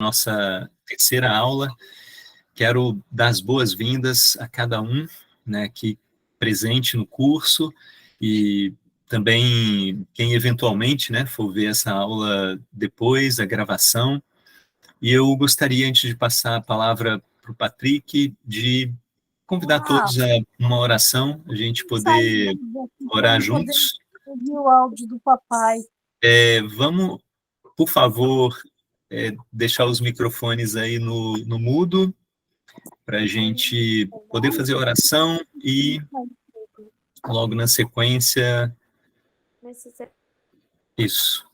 nossa terceira aula. Quero dar as boas-vindas a cada um, né, aqui presente no curso, e também quem eventualmente, né, for ver essa aula depois, a gravação. E eu gostaria, antes de passar a palavra para o Patrick, de convidar todos a uma oração, a gente poder orar juntos. Ouvir o áudio do papai. Vamos, por favor, deixar os microfones aí no mudo, para a gente poder fazer a oração e, logo na sequência, isso,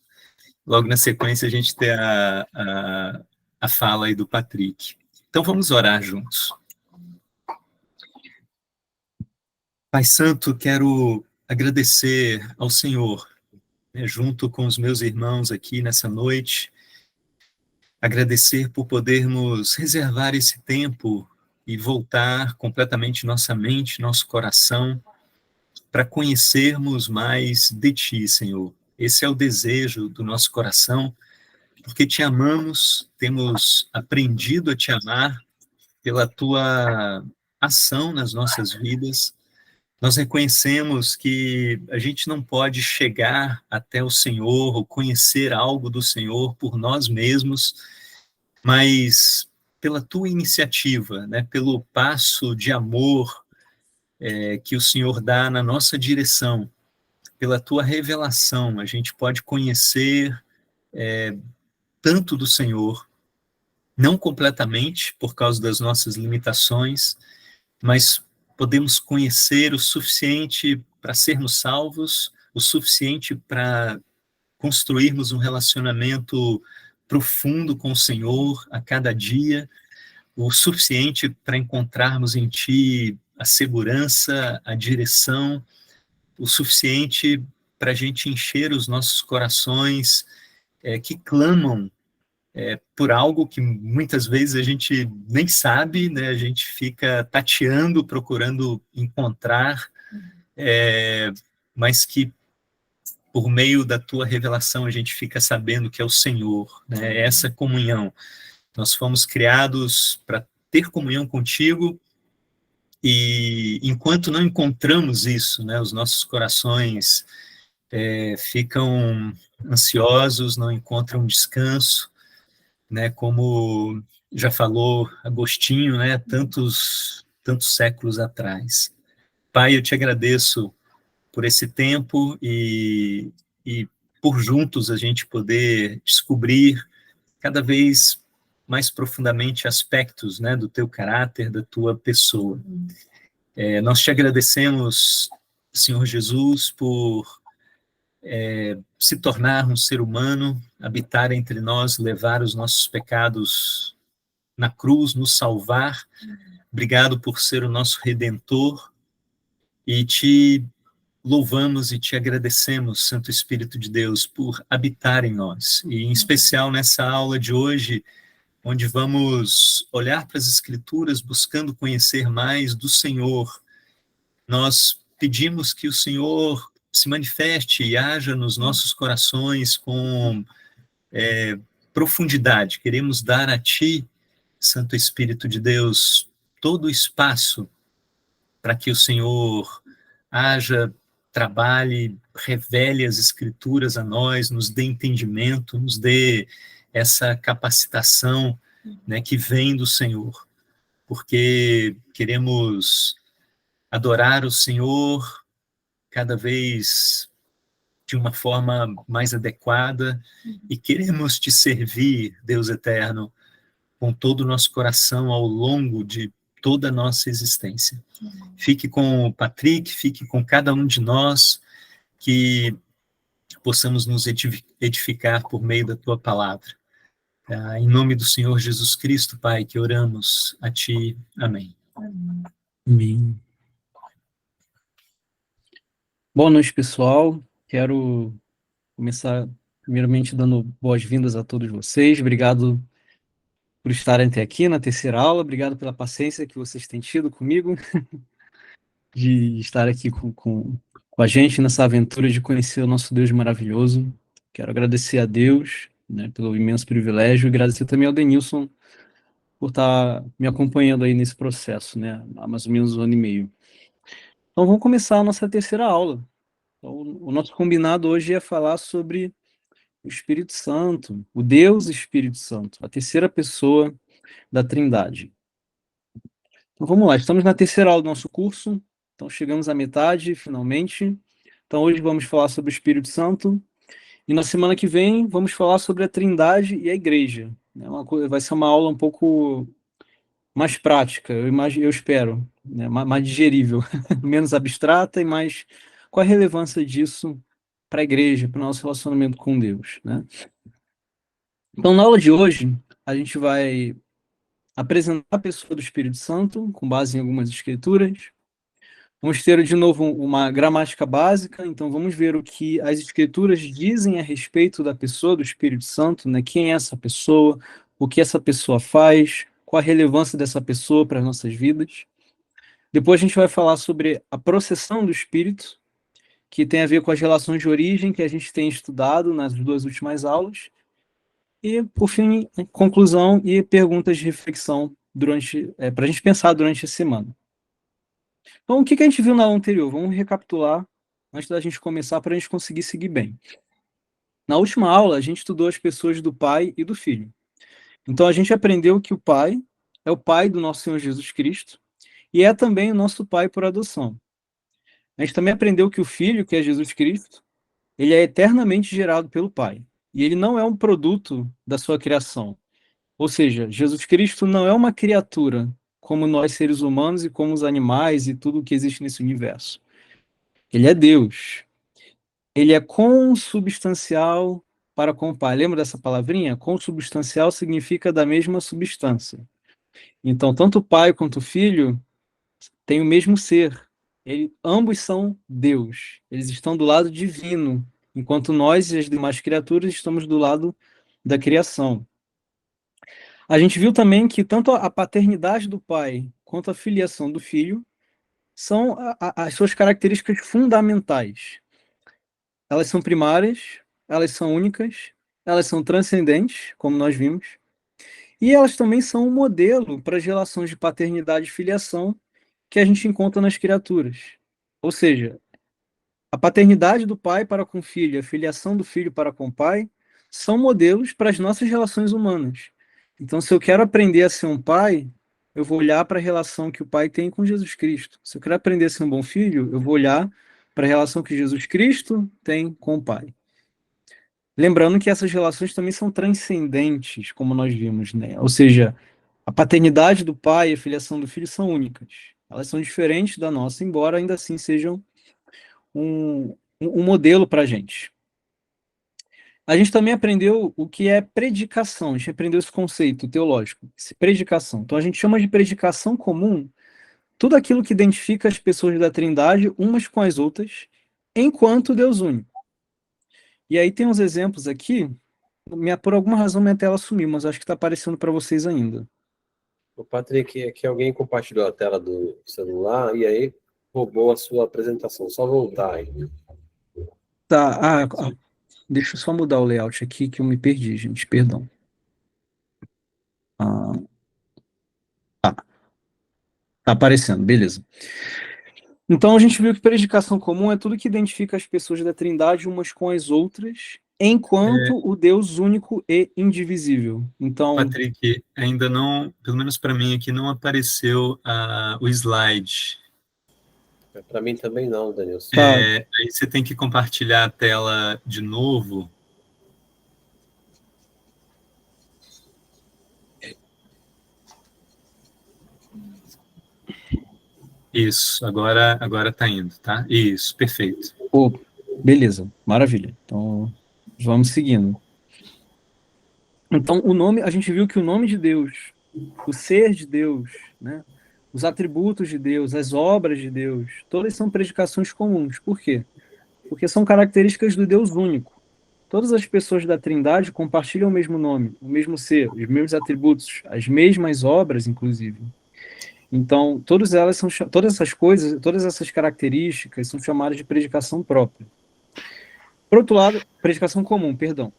logo na sequência a gente ter a fala aí do Patrick. Então vamos orar juntos. Pai Santo, quero agradecer ao Senhor, né, junto com os meus irmãos aqui nessa noite, agradecer por podermos reservar esse tempo e voltar completamente nossa mente, nosso coração, para conhecermos mais de Ti, Senhor. Esse é o desejo do nosso coração, porque Te amamos, temos aprendido a Te amar pela Tua ação nas nossas vidas. Nós reconhecemos que a gente não pode chegar até o Senhor ou conhecer algo do Senhor por nós mesmos, mas pela Tua iniciativa, né, pelo passo de amor que o Senhor dá na nossa direção, pela Tua revelação, a gente pode conhecer tanto do Senhor, não completamente por causa das nossas limitações, mas podemos conhecer o suficiente para sermos salvos, o suficiente para construirmos um relacionamento profundo com o Senhor a cada dia, o suficiente para encontrarmos em Ti a segurança, a direção, o suficiente para a gente encher os nossos corações que clamam por algo que muitas vezes a gente nem sabe, né? A gente fica tateando, procurando encontrar, mas que por meio da Tua revelação a gente fica sabendo que é o Senhor, né? Essa comunhão. Nós fomos criados para ter comunhão contigo, e enquanto não encontramos isso, né, os nossos corações ficam ansiosos, não encontram descanso, né, como já falou Agostinho, né, tantos séculos atrás. Pai, eu te agradeço por esse tempo e por juntos a gente poder descobrir cada vez mais profundamente aspectos, né, do teu caráter, da tua pessoa. Nós te agradecemos, Senhor Jesus, por se tornar um ser humano, habitar entre nós, levar os nossos pecados na cruz, nos salvar. Obrigado por ser o nosso Redentor, e te louvamos e te agradecemos, Santo Espírito de Deus, por habitar em nós, e em especial nessa aula de hoje, onde vamos olhar para as Escrituras buscando conhecer mais do Senhor. Nós pedimos que o Senhor se manifeste e haja nos nossos corações com profundidade. Queremos dar a Ti, Santo Espírito de Deus, todo o espaço para que o Senhor haja, trabalhe, revele as Escrituras a nós, nos dê entendimento, nos dê essa capacitação, né, que vem do Senhor, porque queremos adorar o Senhor cada vez de uma forma mais adequada, e queremos te servir, Deus eterno, com todo o nosso coração ao longo de toda a nossa existência. Fique com o Patrick, fique com cada um de nós, que possamos nos edificar por meio da tua palavra. Em nome do Senhor Jesus Cristo, Pai, que oramos a Ti. Amém. Amém. Boa noite, pessoal. Quero começar, primeiramente, dando boas-vindas a todos vocês. Obrigado por estarem até aqui na terceira aula. Obrigado pela paciência que vocês têm tido comigo, de estar aqui com a gente nessa aventura de conhecer o nosso Deus maravilhoso. Quero agradecer a Deus né, pelo imenso privilégio, e agradecer também ao Denilson por estar me acompanhando aí nesse processo, né, há mais ou menos 1 ano e meio. Então, vamos começar a nossa terceira aula. Então, o nosso combinado hoje é falar sobre o Espírito Santo, o Deus Espírito Santo, a terceira pessoa da Trindade. Então, vamos lá, estamos na terceira aula do nosso curso, então chegamos à metade, finalmente. Então, hoje vamos falar sobre o Espírito Santo, e na semana que vem vamos falar sobre a Trindade e a Igreja. Vai ser uma aula um pouco mais prática, eu espero, né? Mais digerível, menos abstrata e mais qual a relevância disso para a Igreja, para o nosso relacionamento com Deus, né? Então, na aula de hoje, a gente vai apresentar a pessoa do Espírito Santo, com base em algumas escrituras. Vamos ter, de novo, uma gramática básica, então vamos ver o que as escrituras dizem a respeito da pessoa do Espírito Santo, né? Quem é essa pessoa, o que essa pessoa faz, qual a relevância dessa pessoa para as nossas vidas. Depois a gente vai falar sobre a processão do Espírito, que tem a ver com as relações de origem que a gente tem estudado nas 2 últimas aulas. E, por fim, conclusão e perguntas de reflexão para a gente pensar durante a semana. Então, o que a gente viu na aula anterior? Vamos recapitular antes da gente começar para a gente conseguir seguir bem. Na última aula, a gente estudou as pessoas do Pai e do Filho. Então, a gente aprendeu que o Pai é o Pai do nosso Senhor Jesus Cristo e é também o nosso Pai por adoção. A gente também aprendeu que o Filho, que é Jesus Cristo, ele é eternamente gerado pelo Pai. E ele não é um produto da sua criação. Ou seja, Jesus Cristo não é uma criatura como nós seres humanos e como os animais e tudo que existe nesse universo. Ele é Deus. Ele é consubstancial para com o Pai. Lembra dessa palavrinha? Consubstancial significa da mesma substância. Então, tanto o Pai quanto o Filho têm o mesmo ser. Ambos são Deus. Eles estão do lado divino, enquanto nós e as demais criaturas estamos do lado da criação. A gente viu também que tanto a paternidade do pai quanto a filiação do filho são as suas características fundamentais. Elas são primárias, elas são únicas, elas são transcendentes, como nós vimos, e elas também são um modelo para as relações de paternidade e filiação que a gente encontra nas criaturas. Ou seja, a paternidade do pai para com o filho, a filiação do filho para com o pai, são modelos para as nossas relações humanas. Então, se eu quero aprender a ser um pai, eu vou olhar para a relação que o pai tem com Jesus Cristo. Se eu quero aprender a ser um bom filho, eu vou olhar para a relação que Jesus Cristo tem com o pai. Lembrando que essas relações também são transcendentes, como nós vimos, né? Ou seja, a paternidade do pai e a filiação do filho são únicas. Elas são diferentes da nossa, embora ainda assim sejam um modelo para a gente. A gente também aprendeu o que é predicação, a gente aprendeu esse conceito teológico, predicação. Então a gente chama de predicação comum tudo aquilo que identifica as pessoas da Trindade umas com as outras, enquanto Deus único. E aí tem uns exemplos aqui, por alguma razão minha tela sumiu, mas acho que está aparecendo para vocês ainda. O Patrick, é que alguém compartilhou a tela do celular e aí roubou a sua apresentação. Só voltar aí. Tá, deixa eu só mudar o layout aqui que eu me perdi, gente, perdão. Tá aparecendo, beleza. Então a gente viu que predicação comum é tudo que identifica as pessoas da Trindade umas com as outras, enquanto o Deus único e indivisível. Então, Patrick, ainda não, pelo menos para mim aqui, não apareceu o slide. Para mim também não, Denilson. Tá. Aí você tem que compartilhar a tela de novo. Isso, agora está indo, tá? Isso, perfeito. Beleza, maravilha. Então, vamos seguindo. Então, a gente viu que o nome de Deus, o ser de Deus, né, os atributos de Deus, as obras de Deus, todas são predicações comuns. Por quê? Porque são características do Deus único. Todas as pessoas da Trindade compartilham o mesmo nome, o mesmo ser, os mesmos atributos, as mesmas obras, inclusive. Então, todas essas coisas, todas essas características são chamadas de predicação própria. Por outro lado, predicação comum, perdão.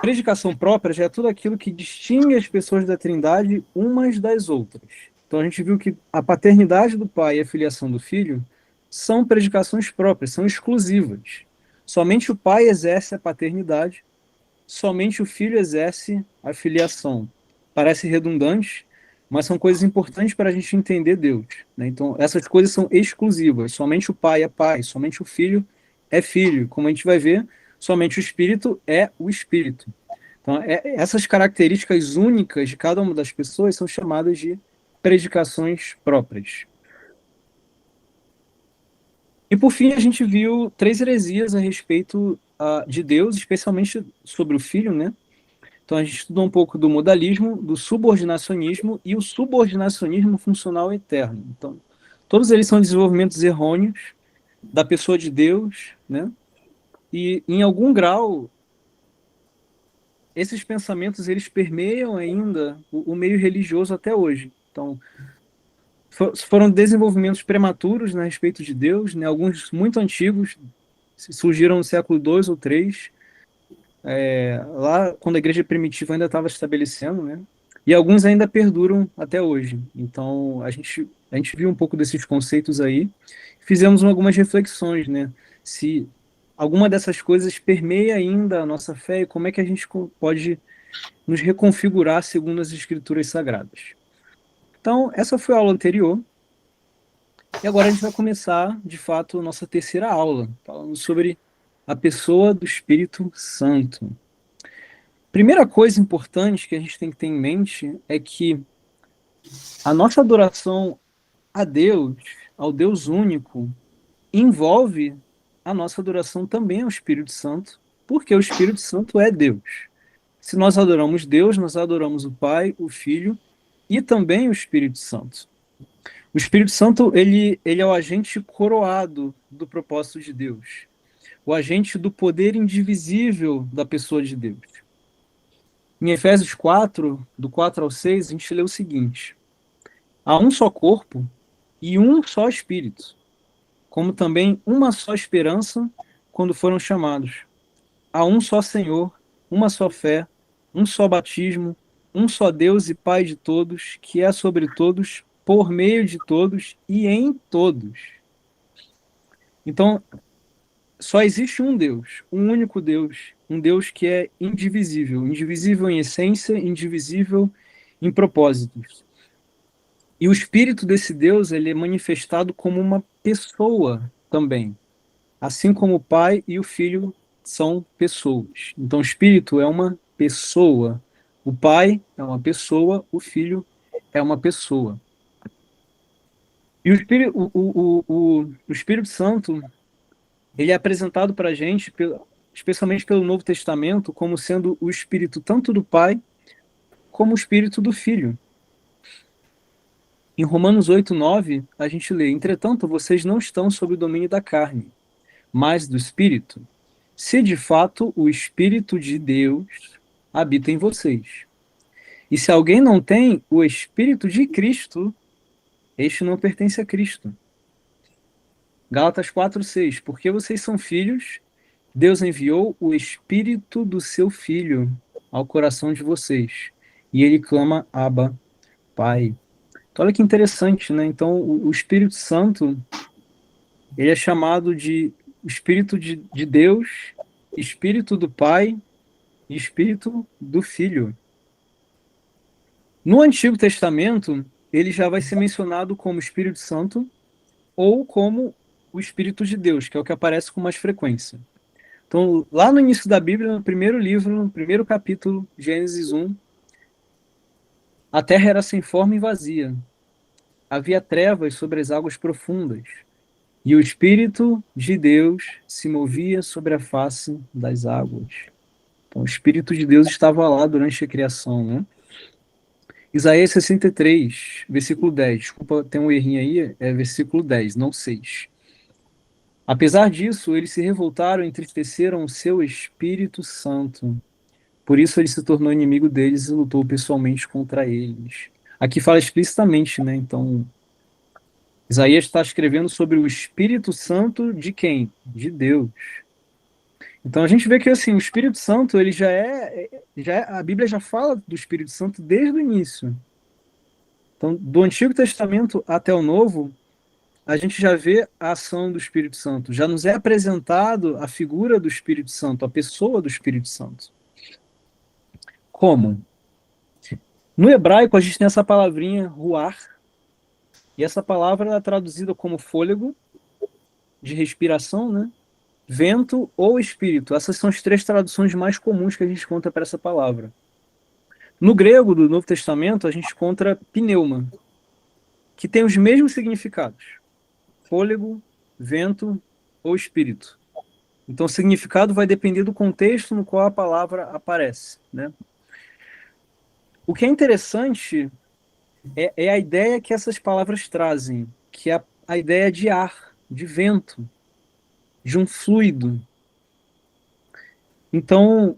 Predicação própria já é tudo aquilo que distingue as pessoas da Trindade umas das outras. Então a gente viu que a paternidade do Pai e a filiação do Filho são predicações próprias, são exclusivas. Somente o Pai exerce a paternidade, somente o Filho exerce a filiação. Parece redundante, mas são coisas importantes para a gente entender Deus, né? Então essas coisas são exclusivas. Somente o Pai é Pai, somente o Filho é Filho. Como a gente vai ver, somente o Espírito é o Espírito. Então, essas características únicas de cada uma das pessoas são chamadas de predicações próprias. E, por fim, a gente viu 3 heresias a respeito de Deus, especialmente sobre o Filho, né? Então, a gente estudou um pouco do modalismo, do subordinacionismo e o subordinacionismo funcional eterno. Então, todos eles são desenvolvimentos errôneos da pessoa de Deus, né? E, em algum grau, esses pensamentos eles permeiam ainda o meio religioso até hoje. Então, foram desenvolvimentos prematuros, né, a respeito de Deus, né, alguns muito antigos, surgiram no século II ou III, lá quando a igreja primitiva ainda estava estabelecendo, né, e alguns ainda perduram até hoje. Então, a gente viu um pouco desses conceitos aí, fizemos algumas reflexões, né, se alguma dessas coisas permeia ainda a nossa fé e como é que a gente pode nos reconfigurar segundo as Escrituras Sagradas. Então, essa foi a aula anterior. E agora a gente vai começar, de fato, a nossa terceira aula, falando sobre a pessoa do Espírito Santo. Primeira coisa importante que a gente tem que ter em mente é que a nossa adoração a Deus, ao Deus único, envolve a nossa adoração também ao Espírito Santo, porque o Espírito Santo é Deus. Se nós adoramos Deus, nós adoramos o Pai, o Filho e também o Espírito Santo. O Espírito Santo, ele é o agente coroado do propósito de Deus, o agente do poder indivisível da pessoa de Deus. Em Efésios 4, do 4 ao 6, a gente lê o seguinte: há um só corpo e um só Espírito, como também uma só esperança quando foram chamados. Há um só Senhor, uma só fé, um só batismo, um só Deus e Pai de todos, que é sobre todos, por meio de todos e em todos. Então, só existe um Deus, um único Deus, um Deus que é indivisível, indivisível em essência, indivisível em propósitos. E o espírito desse Deus, ele é manifestado como uma pessoa também, assim como o Pai e o Filho são pessoas. Então, o espírito é uma pessoa, o Pai é uma pessoa, o Filho é uma pessoa. E o Espírito Santo, ele é apresentado para a gente, especialmente pelo Novo Testamento, como sendo o Espírito tanto do Pai, como o Espírito do Filho. Em Romanos 8:9, a gente lê: entretanto, vocês não estão sob o domínio da carne, mas do Espírito, se de fato o Espírito de Deus habita em vocês. E se alguém não tem o Espírito de Cristo, este não pertence a Cristo. Gálatas 4:6, porque vocês são filhos, Deus enviou o Espírito do seu Filho ao coração de vocês, e ele clama, Abba, Pai. Então, olha que interessante, né? Então, o Espírito Santo, ele é chamado de Espírito de Deus, Espírito do Pai e Espírito do Filho. No Antigo Testamento, ele já vai ser mencionado como Espírito Santo ou como o Espírito de Deus, que é o que aparece com mais frequência. Então, lá no início da Bíblia, no primeiro livro, no primeiro capítulo, Gênesis 1, a terra era sem forma e vazia. Havia trevas sobre as águas profundas, e o Espírito de Deus se movia sobre a face das águas. Então, o Espírito de Deus estava lá durante a criação, né? Isaías 63, versículo 10. Desculpa, tem um errinho aí, é versículo 10, não 6. Apesar disso, eles se revoltaram e entristeceram o seu Espírito Santo. Por isso ele se tornou inimigo deles e lutou pessoalmente contra eles. Aqui fala explicitamente, né? Então, Isaías está escrevendo sobre o Espírito Santo de quem? De Deus. Então a gente vê que assim, o Espírito Santo, ele a Bíblia já fala do Espírito Santo desde o início. Então, do Antigo Testamento até o Novo, a gente já vê a ação do Espírito Santo, já nos é apresentado a figura do Espírito Santo, a pessoa do Espírito Santo. Como? No hebraico, a gente tem essa palavrinha ruar, e essa palavra é traduzida como fôlego, de respiração, né? Vento ou espírito. Essas são as três traduções mais comuns que a gente encontra para essa palavra. No grego do Novo Testamento, a gente encontra pneuma, que tem os mesmos significados: fôlego, vento ou espírito. Então, o significado vai depender do contexto no qual a palavra aparece, né? O que é interessante é a ideia que essas palavras trazem, que é a ideia de ar, de vento, de um fluido. Então,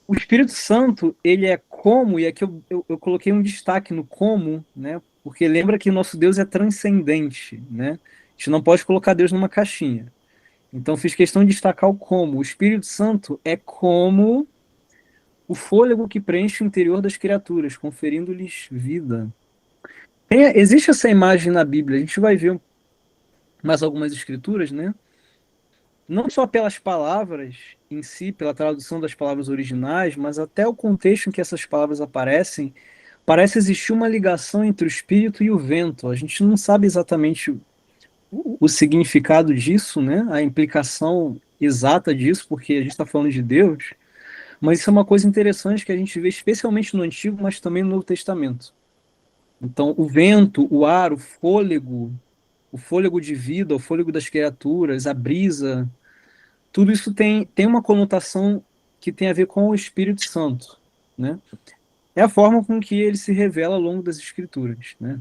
o Espírito Santo, ele é como, e aqui eu coloquei um destaque no como, né? Porque lembra que o nosso Deus é transcendente, né? A gente não pode colocar Deus numa caixinha. Então, fiz questão de destacar o como. O Espírito Santo é como o fôlego que preenche o interior das criaturas, conferindo-lhes vida. Existe essa imagem na Bíblia, a gente vai ver mais algumas escrituras, né? Não só pelas palavras em si, pela tradução das palavras originais, mas até o contexto em que essas palavras aparecem, parece existir uma ligação entre o espírito e o vento. A gente não sabe exatamente o significado disso, né? A implicação exata disso, porque a gente está falando de Deus, mas isso é uma coisa interessante que a gente vê especialmente no Antigo, mas também no Novo Testamento. Então, o vento, o ar, o fôlego de vida, o fôlego das criaturas, a brisa, tudo isso tem uma conotação que tem a ver com o Espírito Santo, né? É a forma com que ele se revela ao longo das Escrituras, né?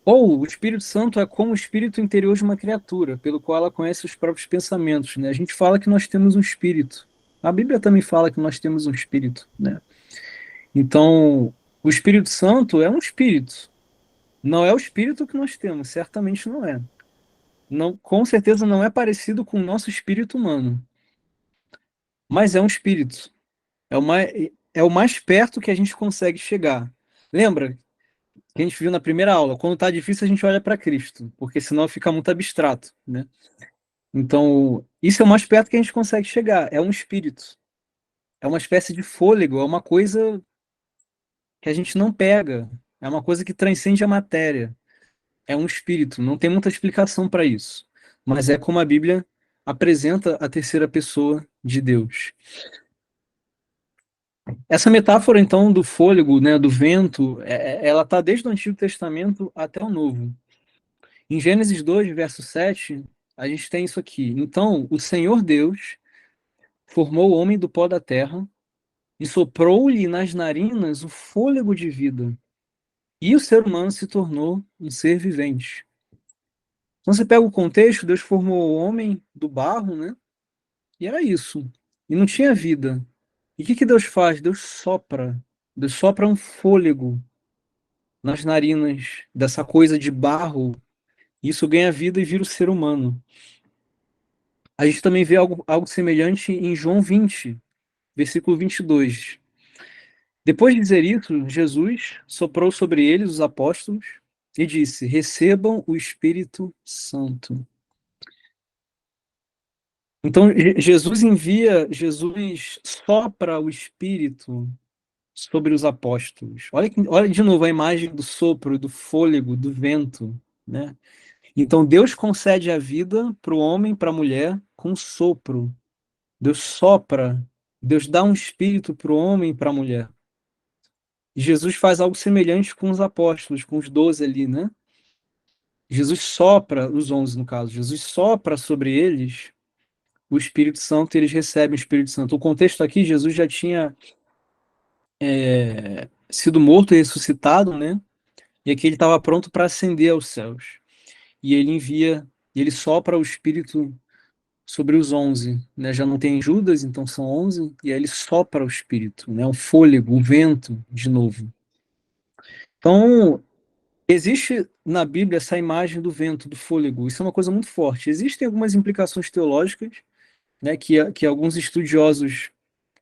Ou o Espírito Santo é como o espírito interior de uma criatura, pelo qual ela conhece os próprios pensamentos, né? A gente fala que nós temos um espírito. A Bíblia também fala que nós temos um espírito, né? Então, o Espírito Santo é um espírito. Não é o espírito que nós temos, certamente não é. Não, com certeza não é parecido com o nosso espírito humano, mas é um espírito. É o mais perto que a gente consegue chegar. Lembra que a gente viu na primeira aula? Quando está difícil, a gente olha para Cristo, porque senão fica muito abstrato, né? Então, isso é o mais perto que a gente consegue chegar. É um espírito. É uma espécie de fôlego, é uma coisa que a gente não pega. É uma coisa que transcende a matéria. É um espírito. Não tem muita explicação para isso. Mas é como a Bíblia apresenta a terceira pessoa de Deus. Essa metáfora, então, do fôlego, né, do vento, ela está desde o Antigo Testamento até o Novo. Em Gênesis 2, verso 7, a gente tem isso aqui. Então, o Senhor Deus formou o homem do pó da terra e soprou-lhe nas narinas o fôlego de vida. E o ser humano se tornou um ser vivente. Então, você pega o contexto, Deus formou o homem do barro, né? E era isso. E não tinha vida. E o que Deus faz? Deus sopra. Deus sopra um fôlego nas narinas dessa coisa de barro, e isso ganha vida e vira o ser humano. A gente também vê algo semelhante em João 20, versículo 22. Depois de dizer isso, Jesus soprou sobre eles os apóstolos e disse: recebam o Espírito Santo. Então, Jesus sopra o Espírito sobre os apóstolos. Olha de novo a imagem do sopro, do fôlego, do vento, né? Então Deus concede a vida para o homem, para a mulher, com sopro. Deus sopra, Deus dá um espírito para o homem e para a mulher. E Jesus faz algo semelhante com os apóstolos, com os 12 ali, né? Jesus sopra, os 11 no caso, Jesus sopra sobre eles o Espírito Santo e eles recebem o Espírito Santo. O contexto aqui, Jesus já tinha sido morto e ressuscitado, né? E aqui ele estava pronto para ascender aos céus. E ele sopra o Espírito sobre os 11, né? Já não tem Judas, então são 11, e aí ele sopra o Espírito, né? O fôlego, o vento, de novo. Então, Existe na Bíblia essa imagem do vento, do fôlego. Isso é uma coisa muito forte. Existem algumas implicações teológicas, né, que alguns estudiosos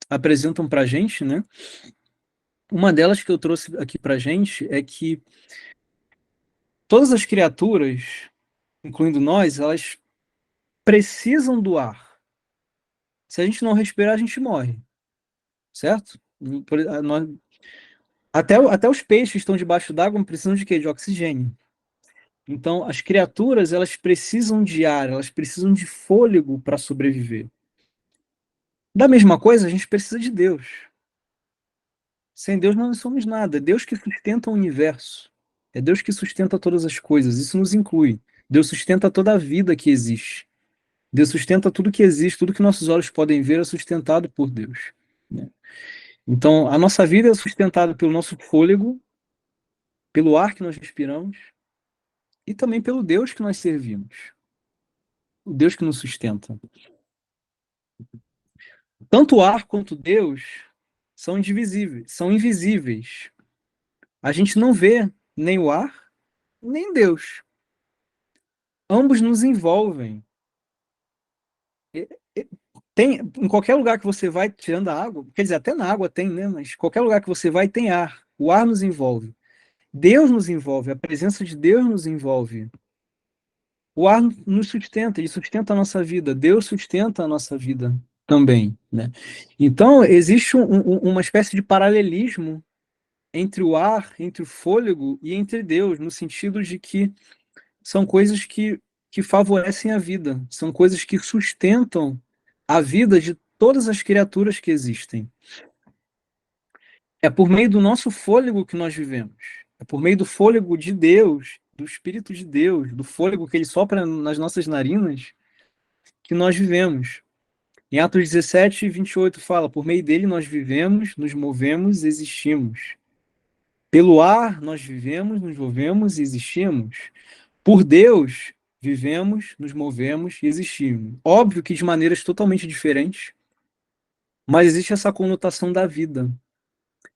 apresentam para a gente, né? Uma delas que eu trouxe aqui para a gente é que todas as criaturas, incluindo nós, elas precisam do ar. Se a gente não respirar, a gente morre, certo? Até os peixes que estão debaixo d'água precisam de quê? De oxigênio. Então, as criaturas, elas precisam de ar, elas precisam de fôlego para sobreviver. Da mesma coisa, a gente precisa de Deus. Sem Deus não somos nada. É Deus que sustenta o universo. É Deus que sustenta todas as coisas. Isso nos inclui. Deus sustenta toda a vida que existe. Deus sustenta tudo que existe, tudo que nossos olhos podem ver é sustentado por Deus, né? Então, a nossa vida é sustentada pelo nosso fôlego, pelo ar que nós respiramos e também pelo Deus que nós servimos, o Deus que nos sustenta. Tanto o ar quanto Deus são indivisíveis, são invisíveis. A gente não vê nem o ar, nem Deus. Ambos nos envolvem. Tem, em qualquer lugar que você vai, tirando a água, quer dizer, até na água tem, né? Mas qualquer lugar que você vai tem ar. O ar nos envolve. Deus nos envolve, a presença de Deus nos envolve. O ar nos sustenta, ele sustenta a nossa vida. Deus sustenta a nossa vida também, né? Então, existe uma espécie de paralelismo entre o ar, entre o fôlego e entre Deus, no sentido de que são coisas que favorecem a vida, são coisas que sustentam a vida de todas as criaturas que existem. É por meio do nosso fôlego que nós vivemos. É por meio do fôlego de Deus, do Espírito de Deus, do fôlego que ele sopra nas nossas narinas, que nós vivemos. Em Atos 17, 28 fala, por meio dele nós vivemos, nos movemos, existimos. Pelo ar nós vivemos, nos movemos e existimos. Por Deus vivemos, nos movemos e existimos. Óbvio que de maneiras totalmente diferentes, mas existe essa conotação da vida,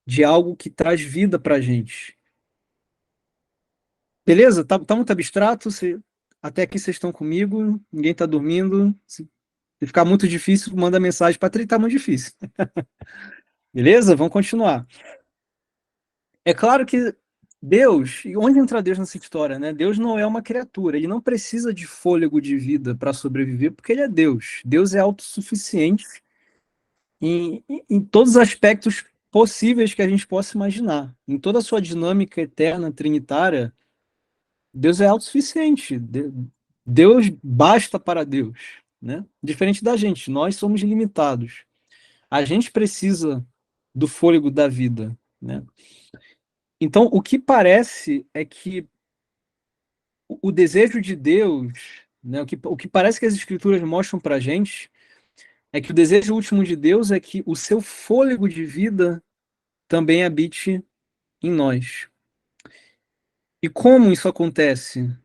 de algo que traz vida para a gente. Beleza? Tá muito abstrato? Até aqui vocês estão comigo, ninguém está dormindo. Se ficar muito difícil, manda mensagem para ele, tá muito difícil. Beleza? Vamos continuar. É claro que Deus, e onde entra Deus nessa história, né? Deus não é uma criatura, ele não precisa de fôlego de vida para sobreviver, porque ele é Deus. Deus é autossuficiente em todos os aspectos possíveis que a gente possa imaginar. Em toda a sua dinâmica eterna, trinitária, Deus é autossuficiente. Deus basta para Deus, né? Diferente da gente, nós somos limitados. A gente precisa do fôlego da vida, né? Então, o que parece é que o desejo de Deus, né, o que parece que as escrituras mostram para a gente, é que o desejo último de Deus é que o seu fôlego de vida também habite em nós. E como isso acontece?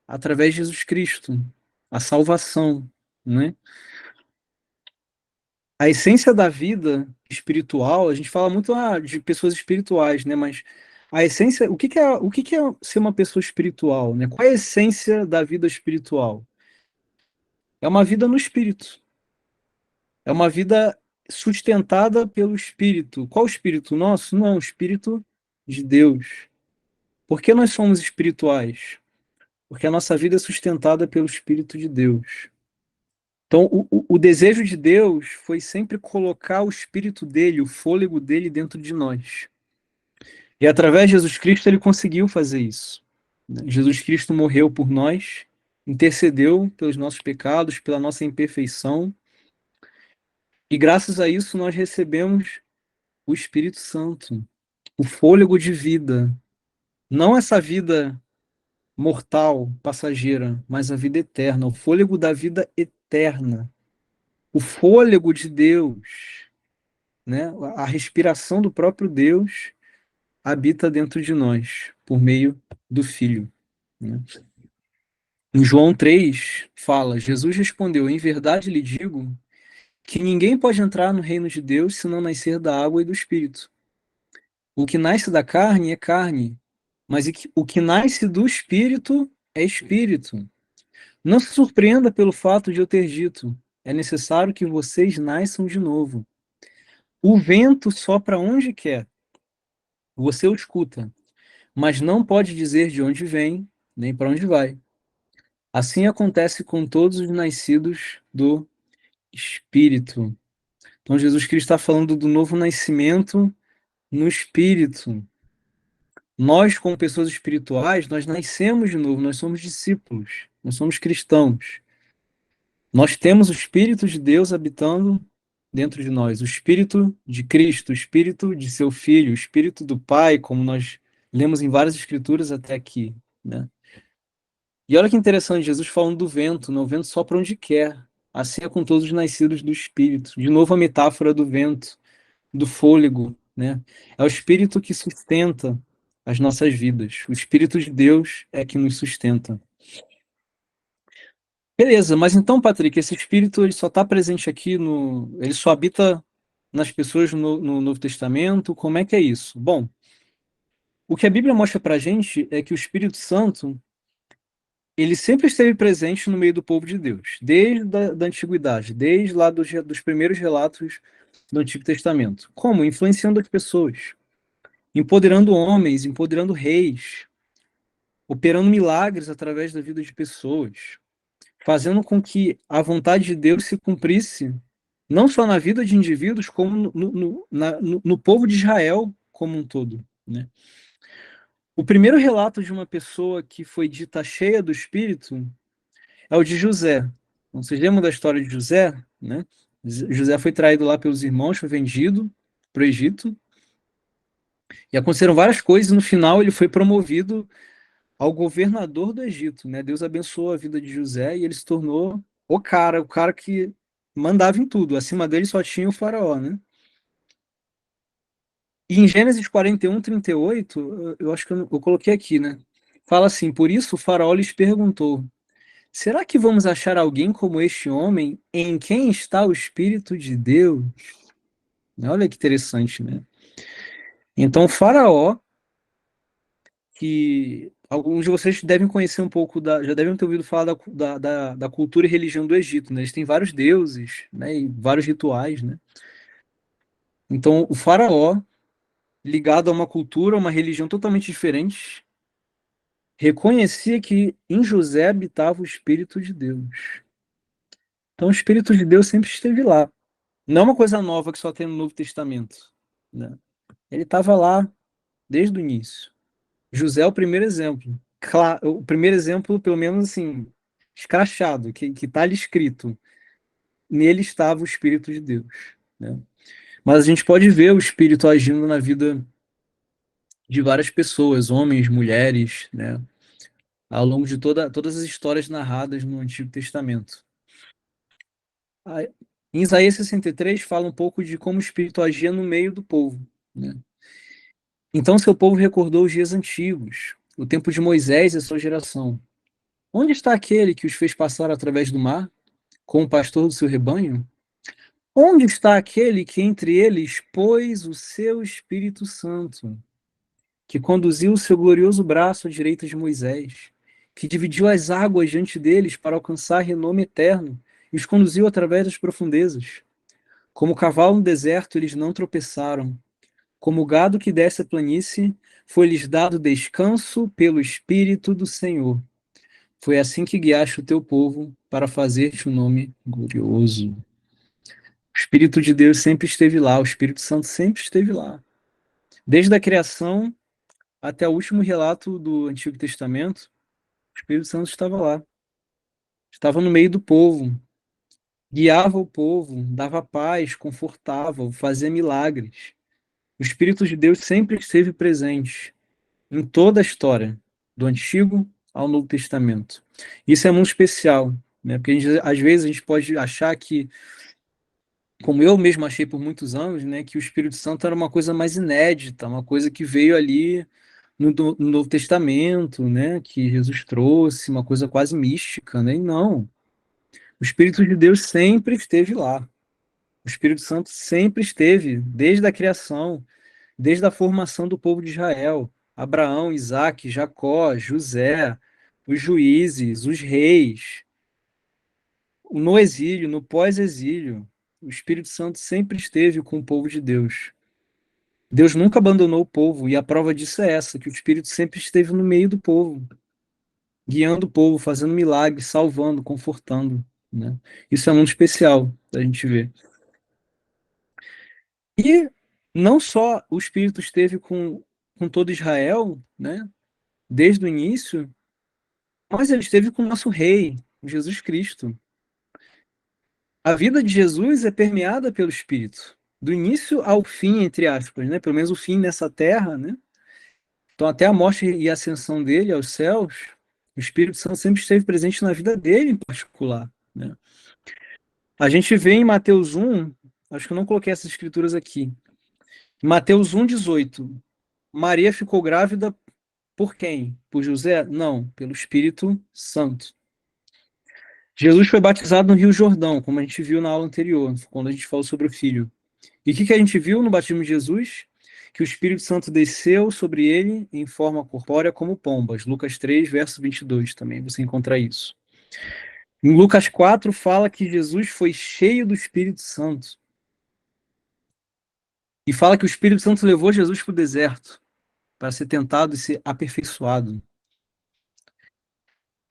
Através de Jesus Cristo, a salvação, né? A essência da vida espiritual, a gente fala muito de pessoas espirituais, né? Mas a essência, o que é ser uma pessoa espiritual, né? Qual é a essência da vida espiritual? É uma vida no espírito. É uma vida sustentada pelo espírito. Qual espírito nosso? Não, o espírito de Deus. Por que nós somos espirituais? Porque a nossa vida é sustentada pelo espírito de Deus. Então, o desejo de Deus foi sempre colocar o espírito dele, o fôlego dele dentro de nós. E através de Jesus Cristo ele conseguiu fazer isso. Jesus Cristo morreu por nós, intercedeu pelos nossos pecados, pela nossa imperfeição, e graças a isso nós recebemos o Espírito Santo, o fôlego de vida. Não essa vida mortal, passageira, mas a vida eterna, o fôlego da vida eterna. O fôlego de Deus, né? A respiração do próprio Deus habita dentro de nós, por meio do Filho, né? Em João 3, fala, Jesus respondeu, em verdade lhe digo que ninguém pode entrar no reino de Deus se não nascer da água e do Espírito. O que nasce da carne é carne, mas o que nasce do Espírito é Espírito. Não se surpreenda pelo fato de eu ter dito, é necessário que vocês nasçam de novo. O vento sopra onde quer, você o escuta, mas não pode dizer de onde vem, nem para onde vai. Assim acontece com todos os nascidos do Espírito. Então, Jesus Cristo está falando do novo nascimento no Espírito. Nós, como pessoas espirituais, nós nascemos de novo, nós somos discípulos, nós somos cristãos. Nós temos o Espírito de Deus habitando dentro de nós, o Espírito de Cristo, o Espírito de seu Filho, o Espírito do Pai, como nós lemos em várias escrituras até aqui, né? E olha que interessante, Jesus falando do vento, né? O vento sopra onde quer, assim é com todos os nascidos do Espírito. De novo a metáfora do vento, do fôlego, né? É o Espírito que sustenta as nossas vidas. O Espírito de Deus é que nos sustenta. Beleza, mas então, Patrick, esse Espírito ele só está presente aqui ele só habita nas pessoas no Novo Testamento? Como é que é isso? Bom, o que a Bíblia mostra para a gente é que o Espírito Santo ele sempre esteve presente no meio do povo de Deus, desde da antiguidade, desde lá dos primeiros relatos do Antigo Testamento. Como? Influenciando as pessoas, empoderando homens, empoderando reis, operando milagres através da vida de pessoas, fazendo com que a vontade de Deus se cumprisse, não só na vida de indivíduos, como no povo de Israel como um todo, né? O primeiro relato de uma pessoa que foi dita cheia do Espírito é o de José. Então, vocês lembram da história de José, né? José foi traído lá pelos irmãos, foi vendido para o Egito, e aconteceram várias coisas, e no final ele foi promovido ao governador do Egito, né? Deus abençoou a vida de José e ele se tornou o cara que mandava em tudo. Acima dele só tinha o faraó, né? E em Gênesis 41, 38, eu acho que eu coloquei aqui, né? Fala assim: por isso o faraó lhes perguntou: será que vamos achar alguém como este homem em quem está o Espírito de Deus? Olha que interessante, né? Então, o faraó, que alguns de vocês devem conhecer um pouco, já devem ter ouvido falar da cultura e religião do Egito, né? Eles têm vários deuses, né? E vários rituais, né? Então, o faraó, ligado a uma cultura, uma religião totalmente diferente, reconhecia que em José habitava o Espírito de Deus. Então, o Espírito de Deus sempre esteve lá. Não é uma coisa nova que só tem no Novo Testamento, né? Ele estava lá desde o início. José é o primeiro exemplo. O primeiro exemplo, pelo menos assim, escrachado, que está ali escrito. Nele estava o Espírito de Deus, né? Mas a gente pode ver o Espírito agindo na vida de várias pessoas, homens, mulheres, né? Ao longo de todas as histórias narradas no Antigo Testamento. Em Isaías 63 fala um pouco de como o Espírito agia no meio do povo, né? Então seu povo recordou os dias antigos, o tempo de Moisés e a sua geração. Onde está aquele que os fez passar através do mar, como pastor do seu rebanho? Onde está aquele que entre eles pôs o seu Espírito Santo, que conduziu o seu glorioso braço à direita de Moisés, que dividiu as águas diante deles para alcançar renome eterno e os conduziu através das profundezas? Como cavalo no deserto, eles não tropeçaram. Como gado que desce a planície, foi-lhes dado descanso pelo Espírito do Senhor. Foi assim que guiaste o teu povo para fazer-te um nome glorioso. O Espírito de Deus sempre esteve lá, o Espírito Santo sempre esteve lá. Desde a criação até o último relato do Antigo Testamento, o Espírito Santo estava lá. Estava no meio do povo, guiava o povo, dava paz, confortava, fazia milagres. O Espírito de Deus sempre esteve presente em toda a história, do Antigo ao Novo Testamento. Isso é muito especial, né? Porque às vezes a gente pode achar que, como eu mesmo achei por muitos anos, né, que o Espírito Santo era uma coisa mais inédita, uma coisa que veio ali no Novo Testamento, né, que Jesus trouxe, uma coisa quase mística, né? E não. O Espírito de Deus sempre esteve lá. O Espírito Santo sempre esteve, desde a criação, desde a formação do povo de Israel, Abraão, Isaque, Jacó, José, os juízes, os reis, no exílio, no pós-exílio. O Espírito Santo sempre esteve com o povo de Deus. Deus nunca abandonou o povo, e a prova disso é essa, que o Espírito sempre esteve no meio do povo, guiando o povo, fazendo milagres, salvando, confortando, né? Isso é muito especial da gente ver. E não só o Espírito esteve com todo Israel, né, desde o início, mas ele esteve com o nosso rei, Jesus Cristo. A vida de Jesus é permeada pelo Espírito, do início ao fim, entre aspas, né, pelo menos o fim nessa terra, né? Então, até a morte e a ascensão dele aos céus, o Espírito Santo sempre esteve presente na vida dele em particular, né? A gente vê em Mateus 1, acho que eu não coloquei essas escrituras aqui. Em Mateus 1,18, Maria ficou grávida por quem? Por José? Não, pelo Espírito Santo. Jesus foi batizado no Rio Jordão, como a gente viu na aula anterior, quando a gente falou sobre o Filho. E o que a gente viu no batismo de Jesus? Que o Espírito Santo desceu sobre ele em forma corpórea como pombas. Lucas 3, verso 22 também, você encontra isso. Em Lucas 4, fala que Jesus foi cheio do Espírito Santo. E fala que o Espírito Santo levou Jesus para o deserto, para ser tentado e ser aperfeiçoado.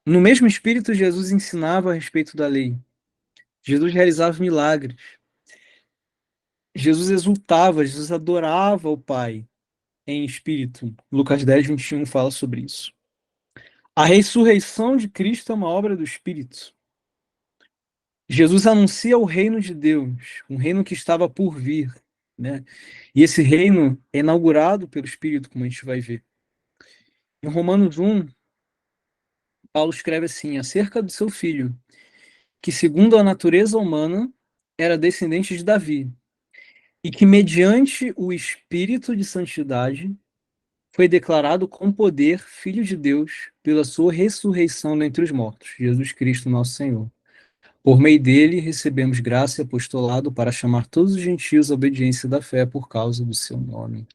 No mesmo Espírito, Jesus ensinava a respeito da lei. Jesus realizava milagres. Jesus exultava, Jesus adorava o Pai em espírito. Lucas 10, 21 fala sobre isso. A ressurreição de Cristo é uma obra do Espírito. Jesus anuncia o reino de Deus, um reino que estava por vir, né? E esse reino é inaugurado pelo Espírito, como a gente vai ver. Em Romanos 1, Paulo escreve assim, acerca do seu filho, que segundo a natureza humana era descendente de Davi, e que mediante o Espírito de santidade foi declarado com poder Filho de Deus pela sua ressurreição dentre os mortos, Jesus Cristo nosso Senhor. Por meio dele recebemos graça e apostolado para chamar todos os gentios à obediência da fé por causa do seu nome.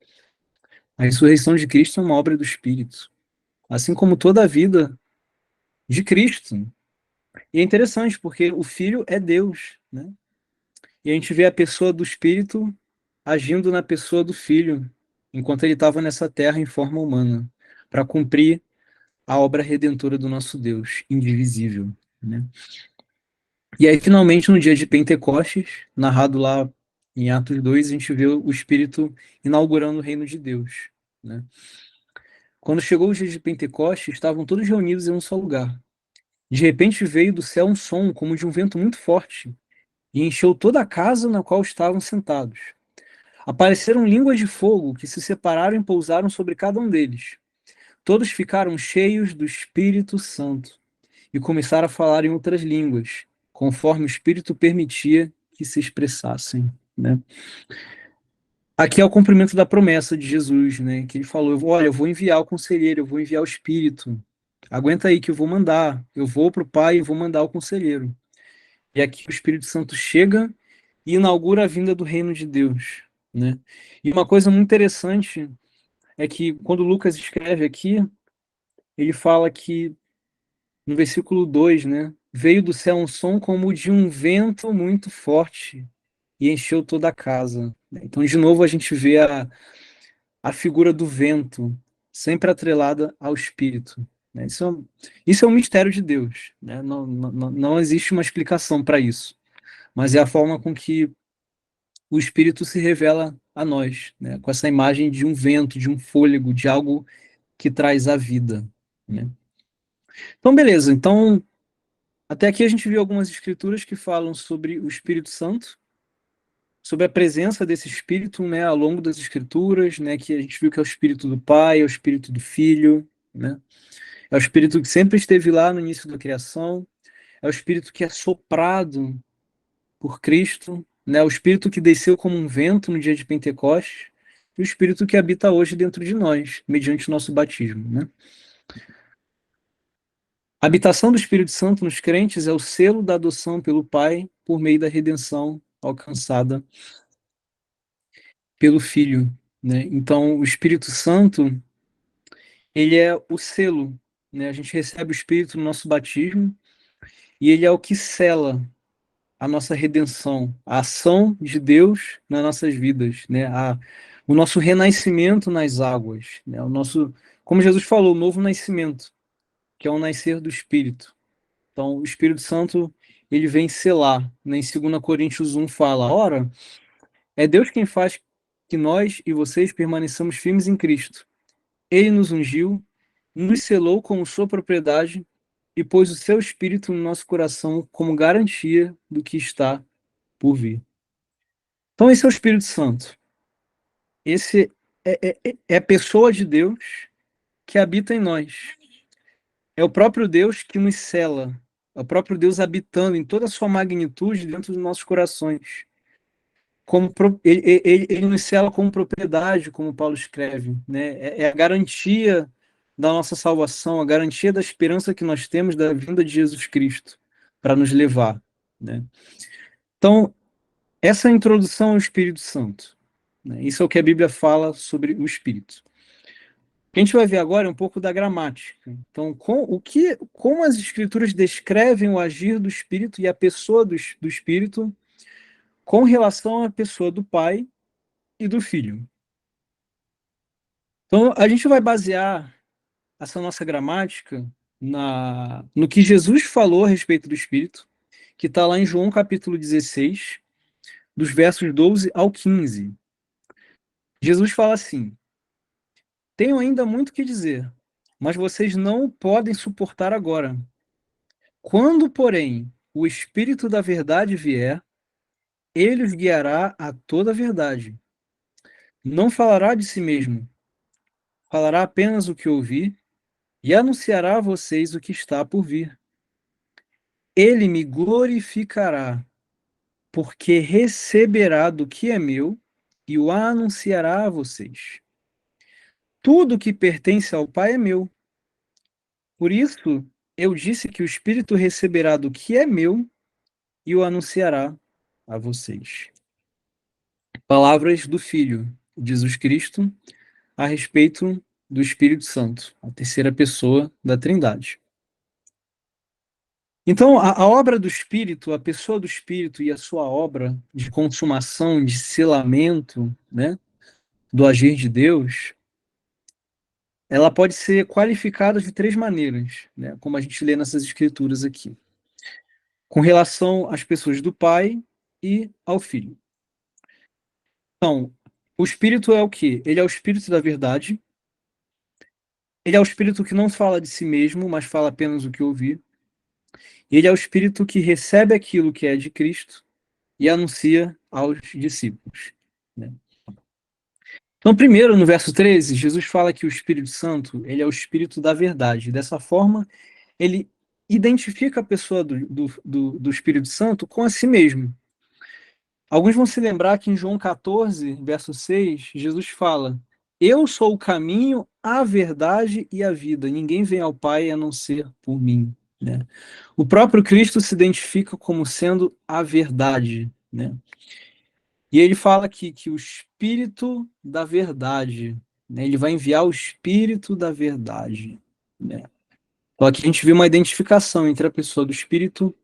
A ressurreição de Cristo é uma obra do Espírito, assim como toda a vida de Cristo. E é interessante porque o Filho é Deus, né? E a gente vê a pessoa do Espírito agindo na pessoa do Filho, enquanto ele estava nessa terra em forma humana, para cumprir a obra redentora do nosso Deus, indivisível, né? E aí, finalmente, no dia de Pentecostes, narrado lá em Atos 2, a gente vê o Espírito inaugurando o reino de Deus, né? Quando chegou o dia de Pentecostes, estavam todos reunidos em um só lugar. De repente veio do céu um som, como de um vento muito forte, e encheu toda a casa na qual estavam sentados. Apareceram línguas de fogo que se separaram e pousaram sobre cada um deles. Todos ficaram cheios do Espírito Santo e começaram a falar em outras línguas, conforme o Espírito permitia que se expressassem, né? Aqui é o cumprimento da promessa de Jesus, né? Que ele falou: olha, eu vou enviar o conselheiro, eu vou enviar o Espírito. Aguenta aí que eu vou mandar. Eu vou para o Pai e vou mandar o conselheiro. E aqui o Espírito Santo chega e inaugura a vinda do reino de Deus, né? E uma coisa muito interessante é que quando Lucas escreve aqui, ele fala que no versículo 2, né? Veio do céu um som como de um vento muito forte e encheu toda a casa. Então, de novo, a gente vê a figura do vento sempre atrelada ao Espírito, né? Isso é um mistério de Deus, né? Não existe uma explicação para isso, mas é a forma com que o Espírito se revela a nós, né? Com essa imagem de um vento, de um fôlego, de algo que traz a vida, né? Então, beleza. Então, até aqui a gente viu algumas escrituras que falam sobre o Espírito Santo, sobre a presença desse Espírito, né, ao longo das escrituras, né, que a gente viu que é o Espírito do Pai, é o Espírito do Filho, né, é o Espírito que sempre esteve lá no início da criação, é o Espírito que é soprado por Cristo, né, o Espírito que desceu como um vento no dia de Pentecostes, e o Espírito que habita hoje dentro de nós, mediante o nosso batismo, né. A habitação do Espírito Santo nos crentes é o selo da adoção pelo Pai por meio da redenção alcançada pelo Filho, né? Então, o Espírito Santo ele é o selo, né? A gente recebe o Espírito no nosso batismo e ele é o que sela a nossa redenção, a ação de Deus nas nossas vidas, né? O nosso renascimento nas águas, né? O nosso, como Jesus falou, o novo nascimento, que é o nascer do Espírito. Então, o Espírito Santo, ele vem selar, né? Em 2 Coríntios 1 fala, ora, é Deus quem faz que nós e vocês permaneçamos firmes em Cristo. Ele nos ungiu, nos selou como sua propriedade e pôs o seu Espírito no nosso coração como garantia do que está por vir. Então, esse é o Espírito Santo. Esse é a pessoa de Deus que habita em nós. É o próprio Deus que nos cela. É o próprio Deus habitando em toda a sua magnitude dentro dos nossos corações. Ele nos cela como propriedade, como Paulo escreve. Né? É a garantia da nossa salvação, a garantia da esperança que nós temos da vinda de Jesus Cristo para nos levar. Né? Então, essa é a introdução ao Espírito Santo. Né? Isso é o que a Bíblia fala sobre o Espírito. O que a gente vai ver agora é um pouco da gramática. Então, como as Escrituras descrevem o agir do Espírito e a pessoa do Espírito com relação à pessoa do Pai e do Filho. Então, a gente vai basear essa nossa gramática no que Jesus falou a respeito do Espírito, que está lá em João capítulo 16, dos versos 12 ao 15. Jesus fala assim: tenho ainda muito que dizer, mas vocês não o podem suportar agora. Quando, porém, o Espírito da verdade vier, ele os guiará a toda a verdade. Não falará de si mesmo, falará apenas o que ouvir e anunciará a vocês o que está por vir. Ele me glorificará, porque receberá do que é meu e o anunciará a vocês. Tudo que pertence ao Pai é meu. Por isso, eu disse que o Espírito receberá do que é meu e o anunciará a vocês. Palavras do Filho, Jesus Cristo, a respeito do Espírito Santo, a terceira pessoa da Trindade. Então, a obra do Espírito, a pessoa do Espírito e a sua obra de consumação, de selamento, né, do agir de Deus, ela pode ser qualificada de três maneiras, né, como a gente lê nessas escrituras aqui, com relação às pessoas do Pai e ao Filho. Então, o Espírito é o quê? Ele é o Espírito da verdade. Ele é o Espírito que não fala de si mesmo, mas fala apenas o que ouvir. Ele é o Espírito que recebe aquilo que é de Cristo e anuncia aos discípulos. Né? Então, primeiro, no verso 13, Jesus fala que o Espírito Santo, ele é o Espírito da verdade. Dessa forma, ele identifica a pessoa do Espírito Santo com a si mesmo. Alguns vão se lembrar que em João 14, verso 6, Jesus fala: eu sou o caminho, a verdade e a vida. Ninguém vem ao Pai a não ser por mim. Né? O próprio Cristo se identifica como sendo a verdade. Né? E ele fala aqui que o Espírito da verdade, né? Ele vai enviar o Espírito da verdade. Né? Então aqui a gente vê uma identificação entre a pessoa do Espírito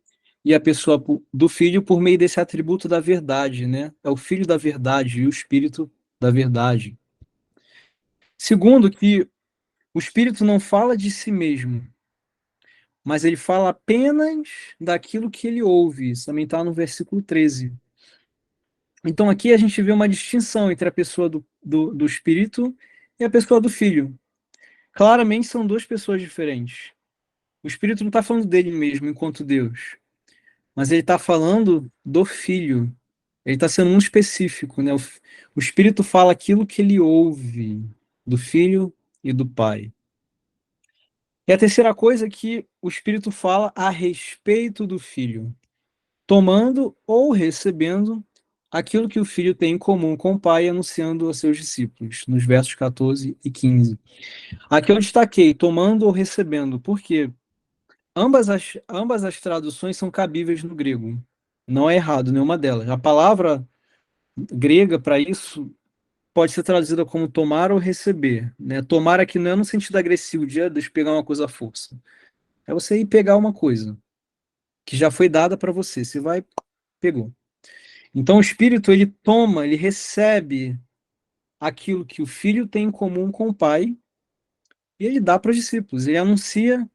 e a pessoa do Filho por meio desse atributo da verdade, né? É o Filho da verdade e o Espírito da verdade. Segundo, que o Espírito não fala de si mesmo, mas ele fala apenas daquilo que ele ouve. Isso também está no versículo 13. Então aqui a gente vê uma distinção entre a pessoa do Espírito e a pessoa do Filho. Claramente são duas pessoas diferentes. O Espírito não está falando dele mesmo enquanto Deus, mas ele está falando do Filho. Ele está sendo muito específico, né? O Espírito fala aquilo que ele ouve do Filho e do Pai. E a terceira coisa é que o Espírito fala a respeito do Filho, tomando ou recebendo aquilo que o Filho tem em comum com o Pai, anunciando a seus discípulos, nos versos 14 e 15. Aqui eu destaquei, tomando ou recebendo, porque ambas as traduções são cabíveis no grego. Não é errado nenhuma delas. A palavra grega para isso pode ser traduzida como tomar ou receber, né? Tomar aqui não é no sentido agressivo de deixa eu pegar uma coisa à força. É você ir pegar uma coisa que já foi dada para você. Você vai, pegou. Então o Espírito, ele toma, ele recebe aquilo que o Filho tem em comum com o Pai e ele dá para os discípulos, ele anuncia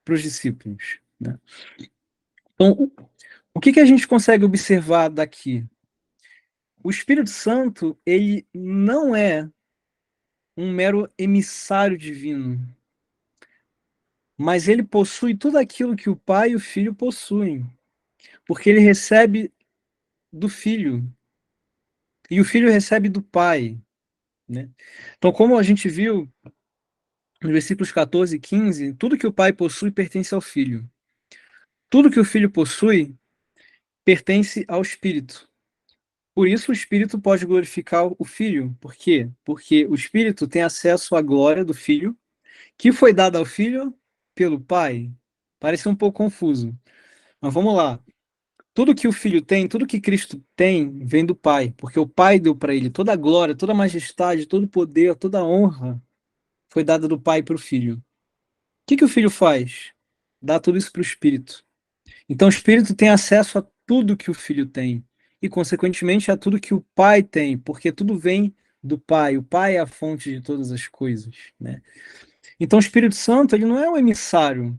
para os discípulos, né? Então, o que a gente consegue observar daqui? O Espírito Santo, ele não é um mero emissário divino, mas ele possui tudo aquilo que o Pai e o Filho possuem, porque ele recebe do Filho e o Filho recebe do Pai, né? Então, como a gente viu nos versículos 14 e 15, tudo que o Pai possui pertence ao Filho. Tudo que o Filho possui pertence ao Espírito. Por isso o Espírito pode glorificar o Filho. Por quê? Porque o Espírito tem acesso à glória do Filho, que foi dada ao Filho pelo Pai. Parece um pouco confuso. Mas vamos lá. Tudo que o Filho tem, tudo que Cristo tem, vem do Pai, porque o Pai deu para ele toda a glória, toda a majestade, todo o poder, toda a honra foi dada do Pai para o Filho. O que o Filho faz? Dá tudo isso para o Espírito. Então o Espírito tem acesso a tudo que o Filho tem e, consequentemente, a tudo que o Pai tem, porque tudo vem do Pai. O Pai é a fonte de todas as coisas, né? Então o Espírito Santo, ele não é um emissário.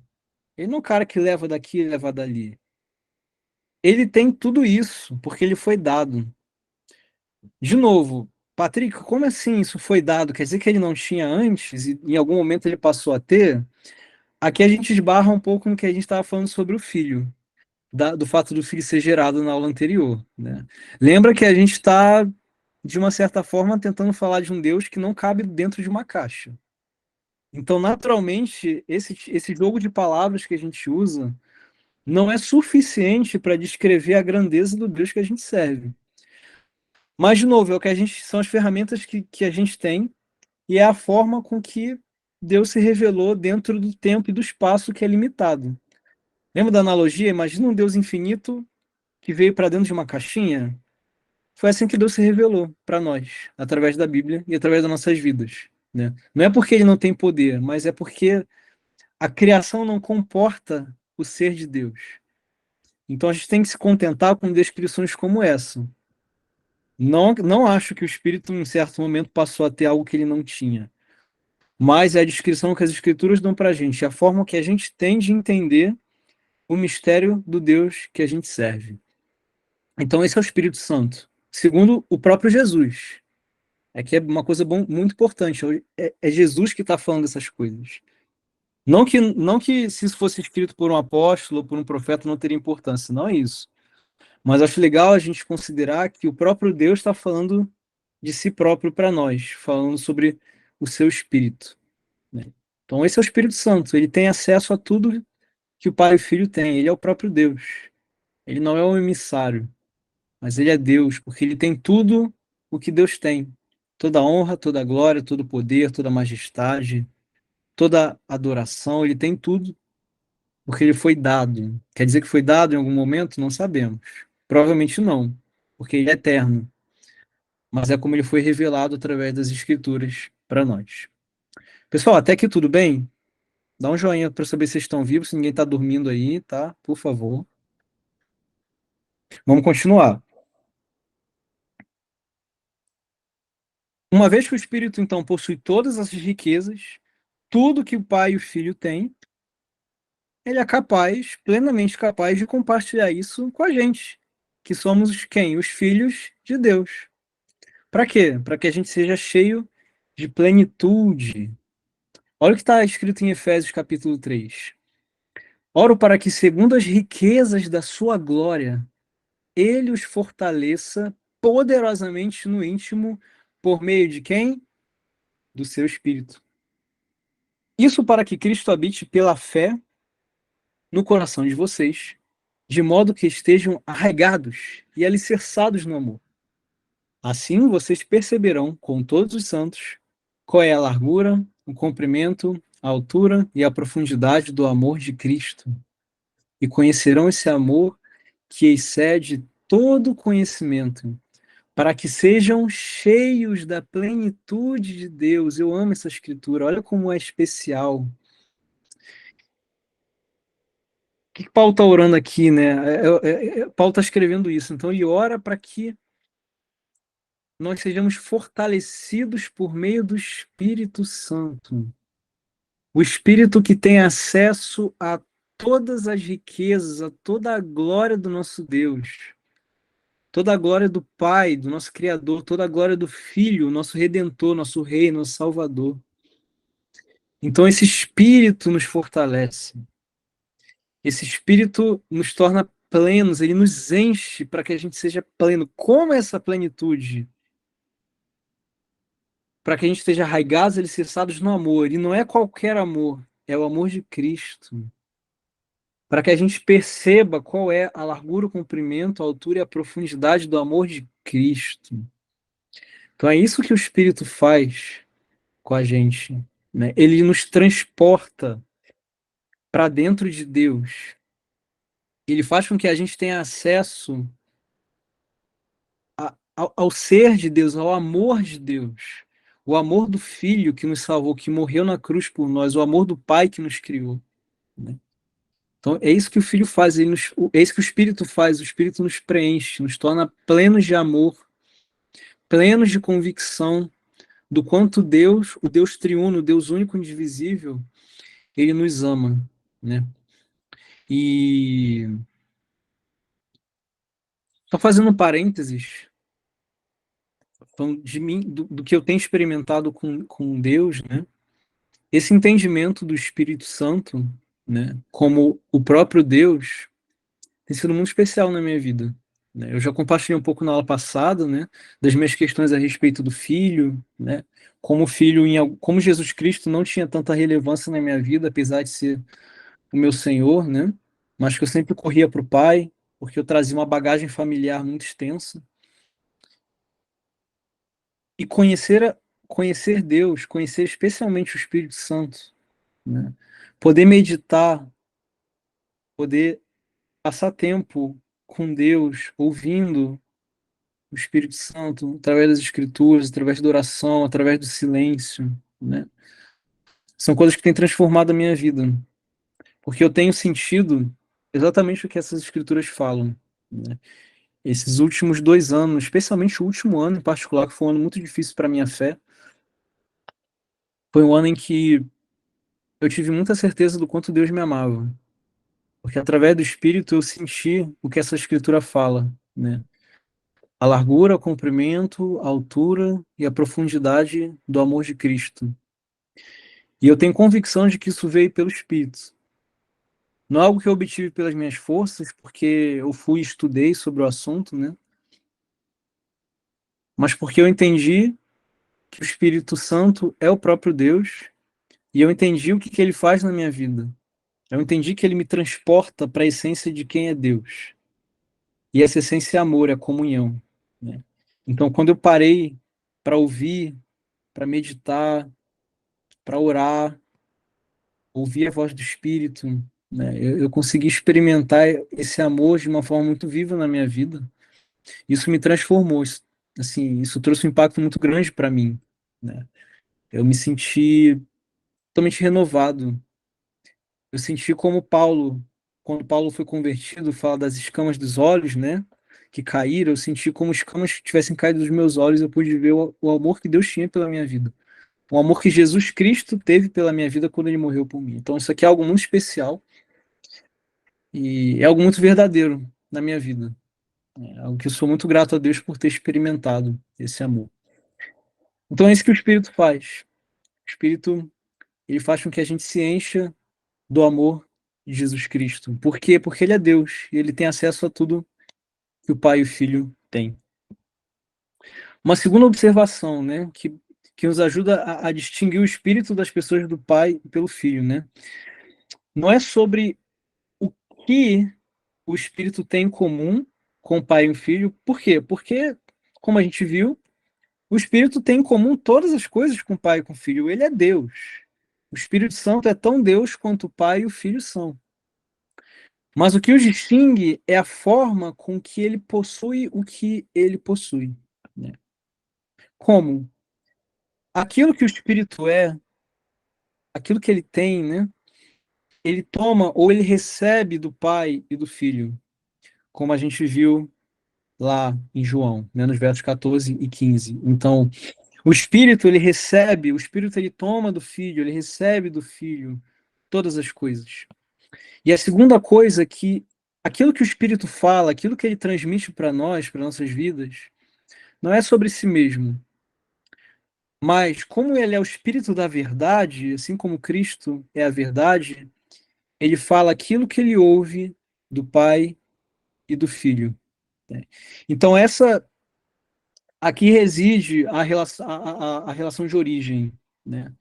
Ele não é um cara que leva daqui e leva dali. Ele tem tudo isso, porque ele foi dado. De novo, Patrick, como assim isso foi dado? Quer dizer que ele não tinha antes e em algum momento ele passou a ter? Aqui a gente esbarra um pouco no que a gente estava falando sobre o filho, do fato do filho ser gerado na aula anterior, né? Lembra que a gente está, de uma certa forma, tentando falar de um Deus que não cabe dentro de uma caixa. Então, naturalmente, esse jogo de palavras que a gente usa não é suficiente para descrever a grandeza do Deus que a gente serve. Mas, de novo, é o que são as ferramentas que a gente tem e é a forma com que Deus se revelou dentro do tempo e do espaço que é limitado. Lembra da analogia? Imagina um Deus infinito que veio para dentro de uma caixinha. Foi assim que Deus se revelou para nós, através da Bíblia e através das nossas vidas, né? Não é porque ele não tem poder, mas é porque a criação não comporta o ser de Deus. Então a gente tem que se contentar com descrições como essa. Não acho que o Espírito, em certo momento, passou a ter algo que ele não tinha. Mas é a descrição que as Escrituras dão para a gente, é a forma que a gente tem de entender o mistério do Deus que a gente serve. Então, esse é o Espírito Santo. Segundo o próprio Jesus. É que é uma coisa muito importante. É Jesus que está falando essas coisas. Não que se isso fosse escrito por um apóstolo ou por um profeta não teria importância. Não é isso. Mas acho legal a gente considerar que o próprio Deus está falando de si próprio para nós, falando sobre o seu Espírito, né? Então, esse é o Espírito Santo. Ele tem acesso a tudo que o Pai e o Filho têm. Ele é o próprio Deus. Ele não é um emissário, mas ele é Deus, porque ele tem tudo o que Deus tem. Toda honra, toda glória, todo poder, toda majestade, toda adoração, ele tem tudo, porque ele foi dado. Quer dizer que foi dado em algum momento? Não sabemos. Provavelmente não, porque ele é eterno. Mas é como ele foi revelado através das Escrituras para nós. Pessoal, até aqui tudo bem? Dá um joinha para saber se vocês estão vivos, se ninguém está dormindo aí, tá? Por favor. Vamos continuar. Uma vez que o Espírito, então, possui todas essas riquezas, tudo que o Pai e o Filho têm, ele é capaz, plenamente capaz, de compartilhar isso com a gente, que somos quem? Os filhos de Deus. Para quê? Para que a gente seja cheio de plenitude. Olha o que está escrito em Efésios capítulo 3. Oro para que, segundo as riquezas da sua glória, ele os fortaleça poderosamente no íntimo, por meio de quem? Do seu Espírito. Isso para que Cristo habite pela fé no coração de vocês, de modo que estejam arraigados e alicerçados no amor. Assim vocês perceberão com todos os santos qual é a largura, o comprimento, a altura e a profundidade do amor de Cristo, e conhecerão esse amor que excede todo conhecimento, para que sejam cheios da plenitude de Deus. Eu amo essa escritura, olha como é especial. O que Paulo está orando aqui, né? Paulo está escrevendo isso, então ele ora para que nós sejamos fortalecidos por meio do Espírito Santo. O Espírito que tem acesso a todas as riquezas, a toda a glória do nosso Deus, toda a glória do Pai, do nosso Criador, toda a glória do Filho, nosso Redentor, nosso Rei, nosso Salvador. Então, esse Espírito nos fortalece. Esse Espírito nos torna plenos, ele nos enche para que a gente seja pleno. Como é essa plenitude? Para que a gente esteja arraigados e alicerçados no amor. E não é qualquer amor, é o amor de Cristo. Para que a gente perceba qual é a largura, o comprimento, a altura e a profundidade do amor de Cristo. Então é isso que o Espírito faz com a gente, né? Ele nos transporta para dentro de Deus. Ele faz com que a gente tenha acesso ao ser de Deus, ao amor de Deus. O amor do Filho que nos salvou, que morreu na cruz por nós, o amor do Pai que nos criou, né? Então, é isso que o Filho faz, é isso que o Espírito faz, o Espírito nos preenche, nos torna plenos de amor, plenos de convicção do quanto Deus, o Deus triuno, o Deus único e indivisível, ele nos ama, né? E só fazendo um parênteses, falando de mim, do que eu tenho experimentado com Deus, né? Esse entendimento do Espírito Santo, né, como o próprio Deus, tem sido muito especial na minha vida, né? Eu já compartilhei um pouco na aula passada, né, das minhas questões a respeito do Filho, né? Como o Filho, como Jesus Cristo não tinha tanta relevância na minha vida, apesar de ser o meu Senhor, né? Mas que eu sempre corria para o Pai, porque eu trazia uma bagagem familiar muito extensa. E conhecer Deus, conhecer especialmente o Espírito Santo, né? Poder meditar, poder passar tempo com Deus, ouvindo o Espírito Santo, através das Escrituras, através da oração, através do silêncio, né? São coisas que têm transformado a minha vida, porque eu tenho sentido exatamente o que essas Escrituras falam, né? Esses últimos 2 anos, especialmente o último ano em particular, que foi um ano muito difícil para a minha fé, foi um ano em que eu tive muita certeza do quanto Deus me amava, porque através do Espírito eu senti o que essa Escritura fala, né? A largura, o comprimento, a altura e a profundidade do amor de Cristo. E eu tenho convicção de que isso veio pelo Espírito. Não é algo que eu obtive pelas minhas forças, porque eu fui e estudei sobre o assunto, né? Mas porque eu entendi que o Espírito Santo é o próprio Deus e eu entendi o que ele faz na minha vida. Eu entendi que ele me transporta para a essência de quem é Deus. E essa essência é amor, é comunhão, né? Então, quando eu parei para ouvir, para meditar, para orar, ouvir a voz do Espírito, né? Eu consegui experimentar esse amor de uma forma muito viva na minha vida. Isso me transformou, assim, isso trouxe um impacto muito grande para mim, né? Eu me senti totalmente renovado. Eu senti como Paulo, quando Paulo foi convertido, fala das escamas dos olhos, né? Que caíram, eu senti como escamas que tivessem caído dos meus olhos, eu pude ver o amor que Deus tinha pela minha vida. O amor que Jesus Cristo teve pela minha vida quando ele morreu por mim. Então, isso aqui é algo muito especial e é algo muito verdadeiro na minha vida. É algo que eu sou muito grato a Deus por ter experimentado esse amor. Então, é isso que o Espírito faz. O Espírito, ele faz com que a gente se encha do amor de Jesus Cristo. Por quê? Porque ele é Deus e ele tem acesso a tudo que o Pai e o Filho têm. Uma segunda observação, né, que nos ajuda a distinguir o espírito das pessoas do Pai pelo Filho, né? Não é sobre o que o Espírito tem em comum com o Pai e o Filho. Por quê? Porque, como a gente viu, o Espírito tem em comum todas as coisas com o Pai e com o Filho. Ele é Deus. O Espírito Santo é tão Deus quanto o Pai e o Filho são. Mas o que os distingue é a forma com que ele possui o que ele possui. como aquilo que o Espírito é, aquilo que ele tem, né? Ele toma ou ele recebe do Pai e do Filho, como a gente viu lá em João, né, nos versos 14 e 15. Então, o Espírito, ele recebe, o Espírito, ele toma do Filho, ele recebe do Filho todas as coisas. E a segunda coisa é que aquilo que o Espírito fala, aquilo que ele transmite para nós, para nossas vidas, não é sobre si mesmo, mas como ele é o Espírito da verdade, assim como Cristo é a verdade, ele fala aquilo que ele ouve do Pai e do Filho, né? Então, essa aqui reside a relação de origem, né?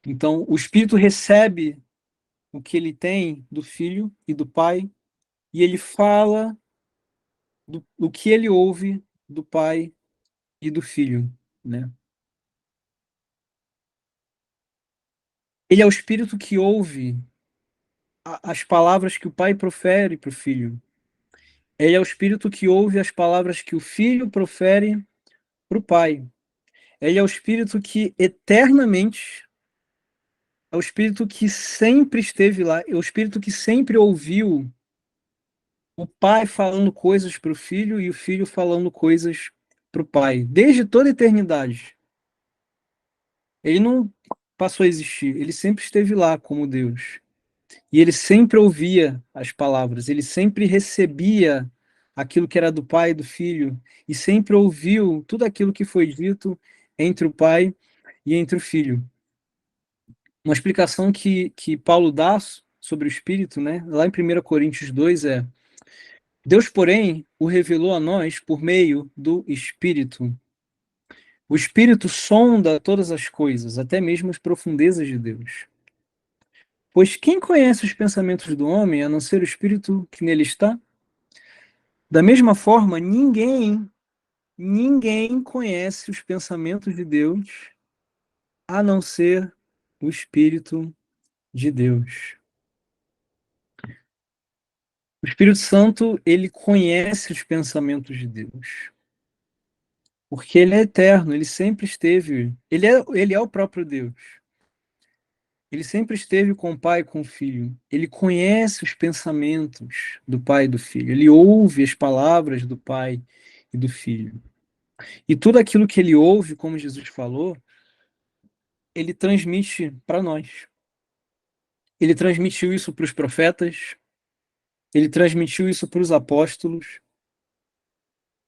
Então, o Espírito recebe o que ele tem do Filho e do Pai, e ele fala do que ele ouve do Pai e do Filho, né? Ele é o Espírito que ouve as palavras que o Pai profere para o Filho. Ele é o Espírito que ouve as palavras que o Filho profere para o Pai. Ele é o Espírito que eternamente, é o Espírito que sempre esteve lá, é o Espírito que sempre ouviu o Pai falando coisas para o Filho e o Filho falando coisas para o Pai, desde toda a eternidade. Ele não passou a existir, ele sempre esteve lá como Deus. E ele sempre ouvia as palavras, ele sempre recebia aquilo que era do Pai e do Filho, e sempre ouviu tudo aquilo que foi dito entre o Pai e entre o Filho. Uma explicação que Paulo dá sobre o Espírito, né, lá em 1 Coríntios 2 é: Deus, porém, o revelou a nós por meio do Espírito. O Espírito sonda todas as coisas, até mesmo as profundezas de Deus. Pois quem conhece os pensamentos do homem, a não ser o Espírito que nele está? Da mesma forma, ninguém conhece os pensamentos de Deus, a não ser o Espírito de Deus. O Espírito Santo, ele conhece os pensamentos de Deus. Porque ele é eterno, ele sempre esteve, ele é o próprio Deus. Ele sempre esteve com o Pai e com o Filho. Ele conhece os pensamentos do Pai e do Filho. Ele ouve as palavras do Pai e do Filho. E tudo aquilo que ele ouve, como Jesus falou, ele transmite para nós. Ele transmitiu isso para os profetas, ele transmitiu isso para os apóstolos.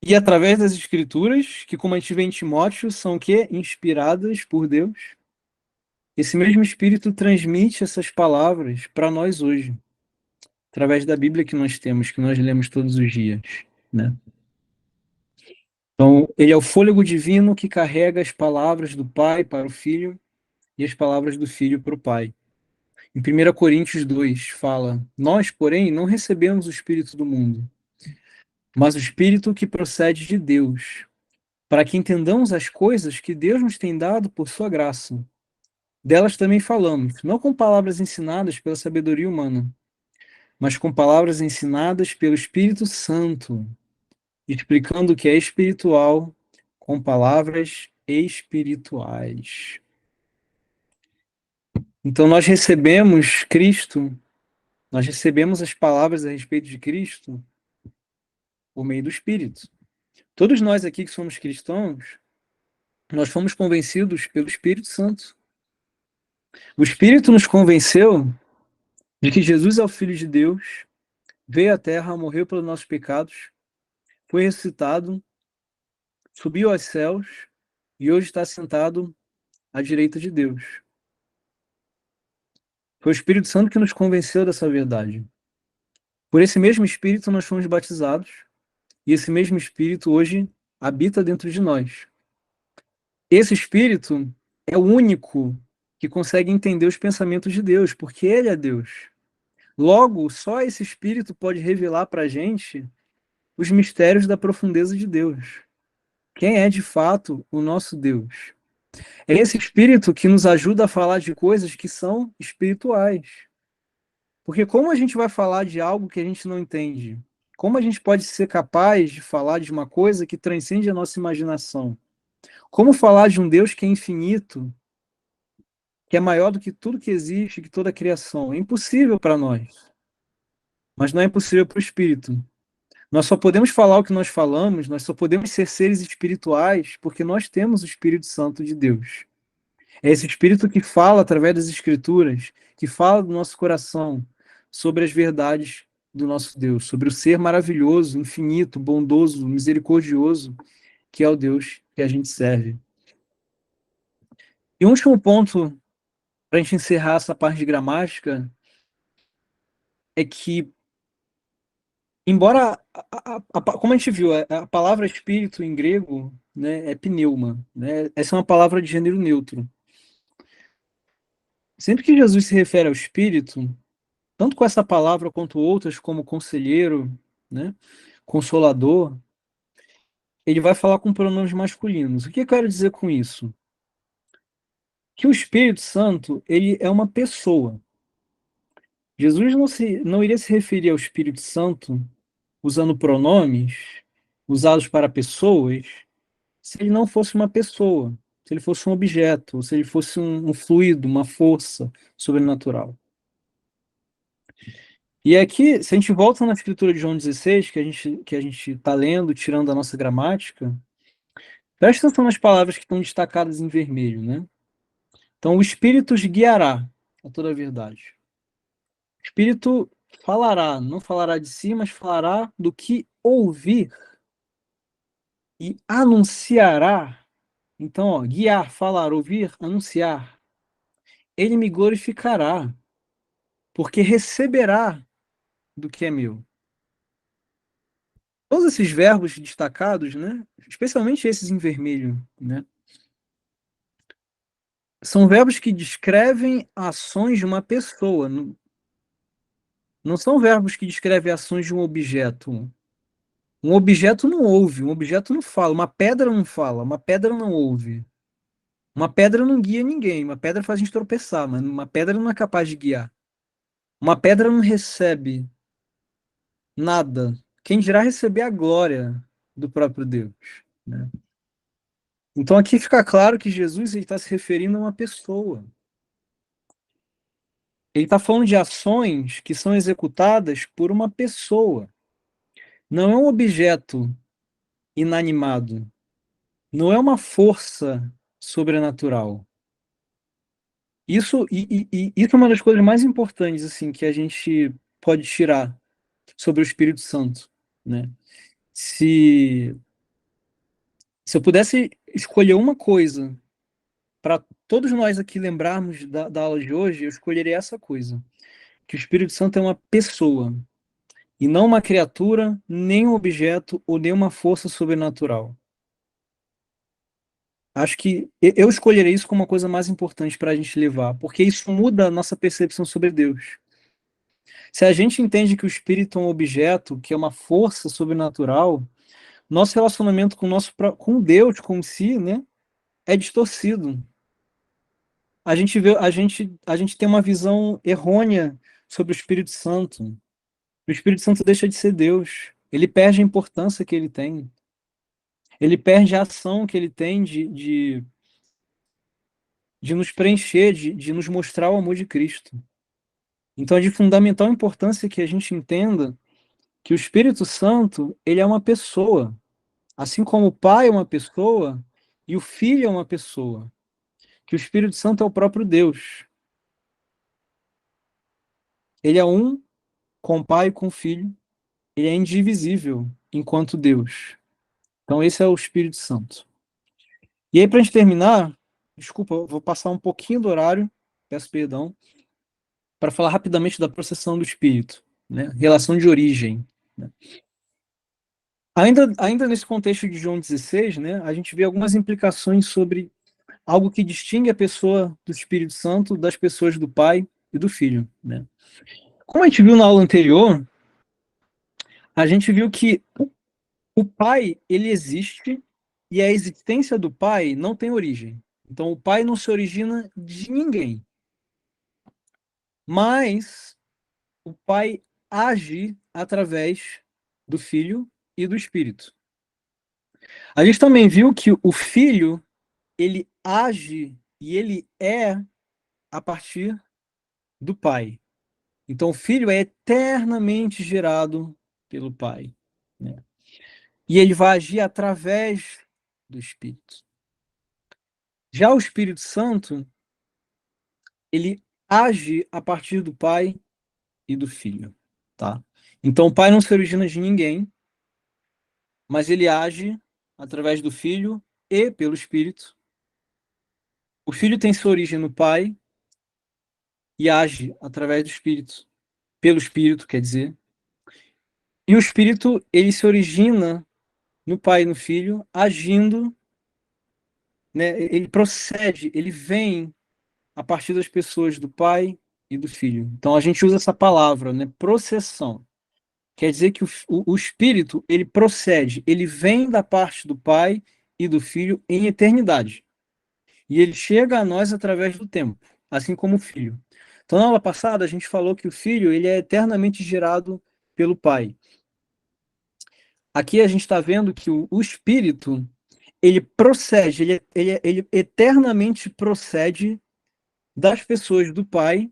E através das Escrituras, que, como a gente vê em Timóteo, são o quê? Inspiradas por Deus. Esse mesmo Espírito transmite essas palavras para nós hoje, através da Bíblia que nós temos, que nós lemos todos os dias, né? Então, ele é o fôlego divino que carrega as palavras do Pai para o Filho e as palavras do Filho para o Pai. Em 1 Coríntios 2 fala: Nós, porém, não recebemos o Espírito do mundo, mas o Espírito que procede de Deus, para que entendamos as coisas que Deus nos tem dado por sua graça. Delas também falamos, não com palavras ensinadas pela sabedoria humana, mas com palavras ensinadas pelo Espírito Santo, explicando o que é espiritual com palavras espirituais. Então nós recebemos Cristo, nós recebemos as palavras a respeito de Cristo por meio do Espírito. Todos nós aqui que somos cristãos, nós fomos convencidos pelo Espírito Santo. O Espírito nos convenceu de que Jesus é o Filho de Deus, veio à Terra, morreu pelos nossos pecados, foi ressuscitado, subiu aos céus e hoje está sentado à direita de Deus. Foi o Espírito Santo que nos convenceu dessa verdade. Por esse mesmo Espírito nós fomos batizados e esse mesmo Espírito hoje habita dentro de nós. Esse Espírito é o único que consegue entender os pensamentos de Deus, porque ele é Deus. Logo, só esse Espírito pode revelar para a gente os mistérios da profundeza de Deus. Quem é de fato o nosso Deus? É esse Espírito que nos ajuda a falar de coisas que são espirituais. Porque como a gente vai falar de algo que a gente não entende? Como a gente pode ser capaz de falar de uma coisa que transcende a nossa imaginação? Como falar de um Deus que é infinito, que é maior do que tudo que existe, que toda a criação? É impossível para nós, mas não é impossível para o Espírito. Nós só podemos falar o que nós falamos, nós só podemos ser seres espirituais porque nós temos o Espírito Santo de Deus. É esse Espírito que fala através das Escrituras, que fala do nosso coração sobre as verdades do nosso Deus, sobre o ser maravilhoso, infinito, bondoso, misericordioso, que é o Deus que a gente serve. E um último ponto, para a gente encerrar essa parte de gramática, é que, embora, como a gente viu, a palavra espírito em grego, né, é pneuma, né? Essa é uma palavra de gênero neutro. Sempre que Jesus se refere ao espírito, tanto com essa palavra quanto outras, como conselheiro, né, consolador, ele vai falar com pronomes masculinos. O que eu quero dizer com isso? Que o Espírito Santo, ele é uma pessoa. Jesus não iria se referir ao Espírito Santo usando pronomes usados para pessoas se ele não fosse uma pessoa, se ele fosse um objeto, se ele fosse um fluido, uma força sobrenatural. E aqui, se a gente volta na escritura de João 16, que a gente está lendo, tirando a nossa gramática, presta atenção nas palavras que estão destacadas em vermelho, né? Então, o Espírito os guiará a toda a verdade. O Espírito falará, não falará de si, mas falará do que ouvir e anunciará. Então, ó, guiar, falar, ouvir, anunciar. Ele me glorificará, porque receberá do que é meu. Todos esses verbos destacados, né, especialmente esses em vermelho, né, são verbos que descrevem ações de uma pessoa. Não são verbos que descrevem ações de um objeto. Um objeto não ouve, um objeto não fala, uma pedra não fala, uma pedra não ouve. Uma pedra não guia ninguém, uma pedra faz a gente tropeçar, mas uma pedra não é capaz de guiar. Uma pedra não recebe nada. Quem dirá receber a glória do próprio Deus, né? Então aqui fica claro que Jesus está se referindo a uma pessoa. Ele está falando de ações que são executadas por uma pessoa. Não é um objeto inanimado. Não é uma força sobrenatural. Isso é uma das coisas mais importantes assim que a gente pode tirar sobre o Espírito Santo, né? Se, se eu pudesse escolher uma coisa para todos nós aqui lembrarmos da aula de hoje, eu escolheria essa coisa, que o Espírito Santo é uma pessoa, e não uma criatura, nem um objeto ou nem uma força sobrenatural. Acho que eu escolheria isso como uma coisa mais importante para a gente levar, porque isso muda a nossa percepção sobre Deus. Se a gente entende que o Espírito é um objeto, que é uma força sobrenatural, nosso relacionamento com Deus, com si, né, é distorcido. A gente tem uma visão errônea sobre o Espírito Santo. O Espírito Santo deixa de ser Deus. Ele perde a importância que ele tem. Ele perde a ação que ele tem de nos preencher, de nos mostrar o amor de Cristo. Então é de fundamental importância que a gente entenda que o Espírito Santo, ele é uma pessoa. Assim como o Pai é uma pessoa e o Filho é uma pessoa. Que o Espírito Santo é o próprio Deus. Ele é um com o Pai e com o Filho. Ele é indivisível enquanto Deus. Então esse é o Espírito Santo. E aí, para a gente terminar, desculpa, eu vou passar um pouquinho do horário, peço perdão, para falar rapidamente da processão do Espírito, né? Relação de origem. Né? Ainda nesse contexto de João 16, né, a gente vê algumas implicações sobre algo que distingue a pessoa do Espírito Santo das pessoas do Pai e do Filho. Né? Como a gente viu na aula anterior, a gente viu que o Pai, ele existe e a existência do Pai não tem origem. Então, o Pai não se origina de ninguém. Mas o Pai age através do Filho e do Espírito. A gente também viu que o Filho ele age e ele é a partir do Pai. Então, o Filho é eternamente gerado pelo Pai, né? E ele vai agir através do Espírito. Já o Espírito Santo, ele age a partir do Pai e do Filho, tá? Então, o Pai não se origina de ninguém, mas ele age através do Filho e pelo Espírito. O Filho tem sua origem no Pai e age através do Espírito, pelo Espírito, quer dizer. E o Espírito, ele se origina no Pai e no Filho, agindo, né? Ele procede, ele vem a partir das pessoas do Pai e do Filho. Então a gente usa essa palavra, né? Processão. Quer dizer que o Espírito, ele procede, ele vem da parte do Pai e do Filho em eternidade. E ele chega a nós através do tempo, assim como o Filho. Então, na aula passada, a gente falou que o Filho, ele é eternamente gerado pelo Pai. Aqui a gente está vendo que o Espírito, ele procede, ele eternamente procede das pessoas do Pai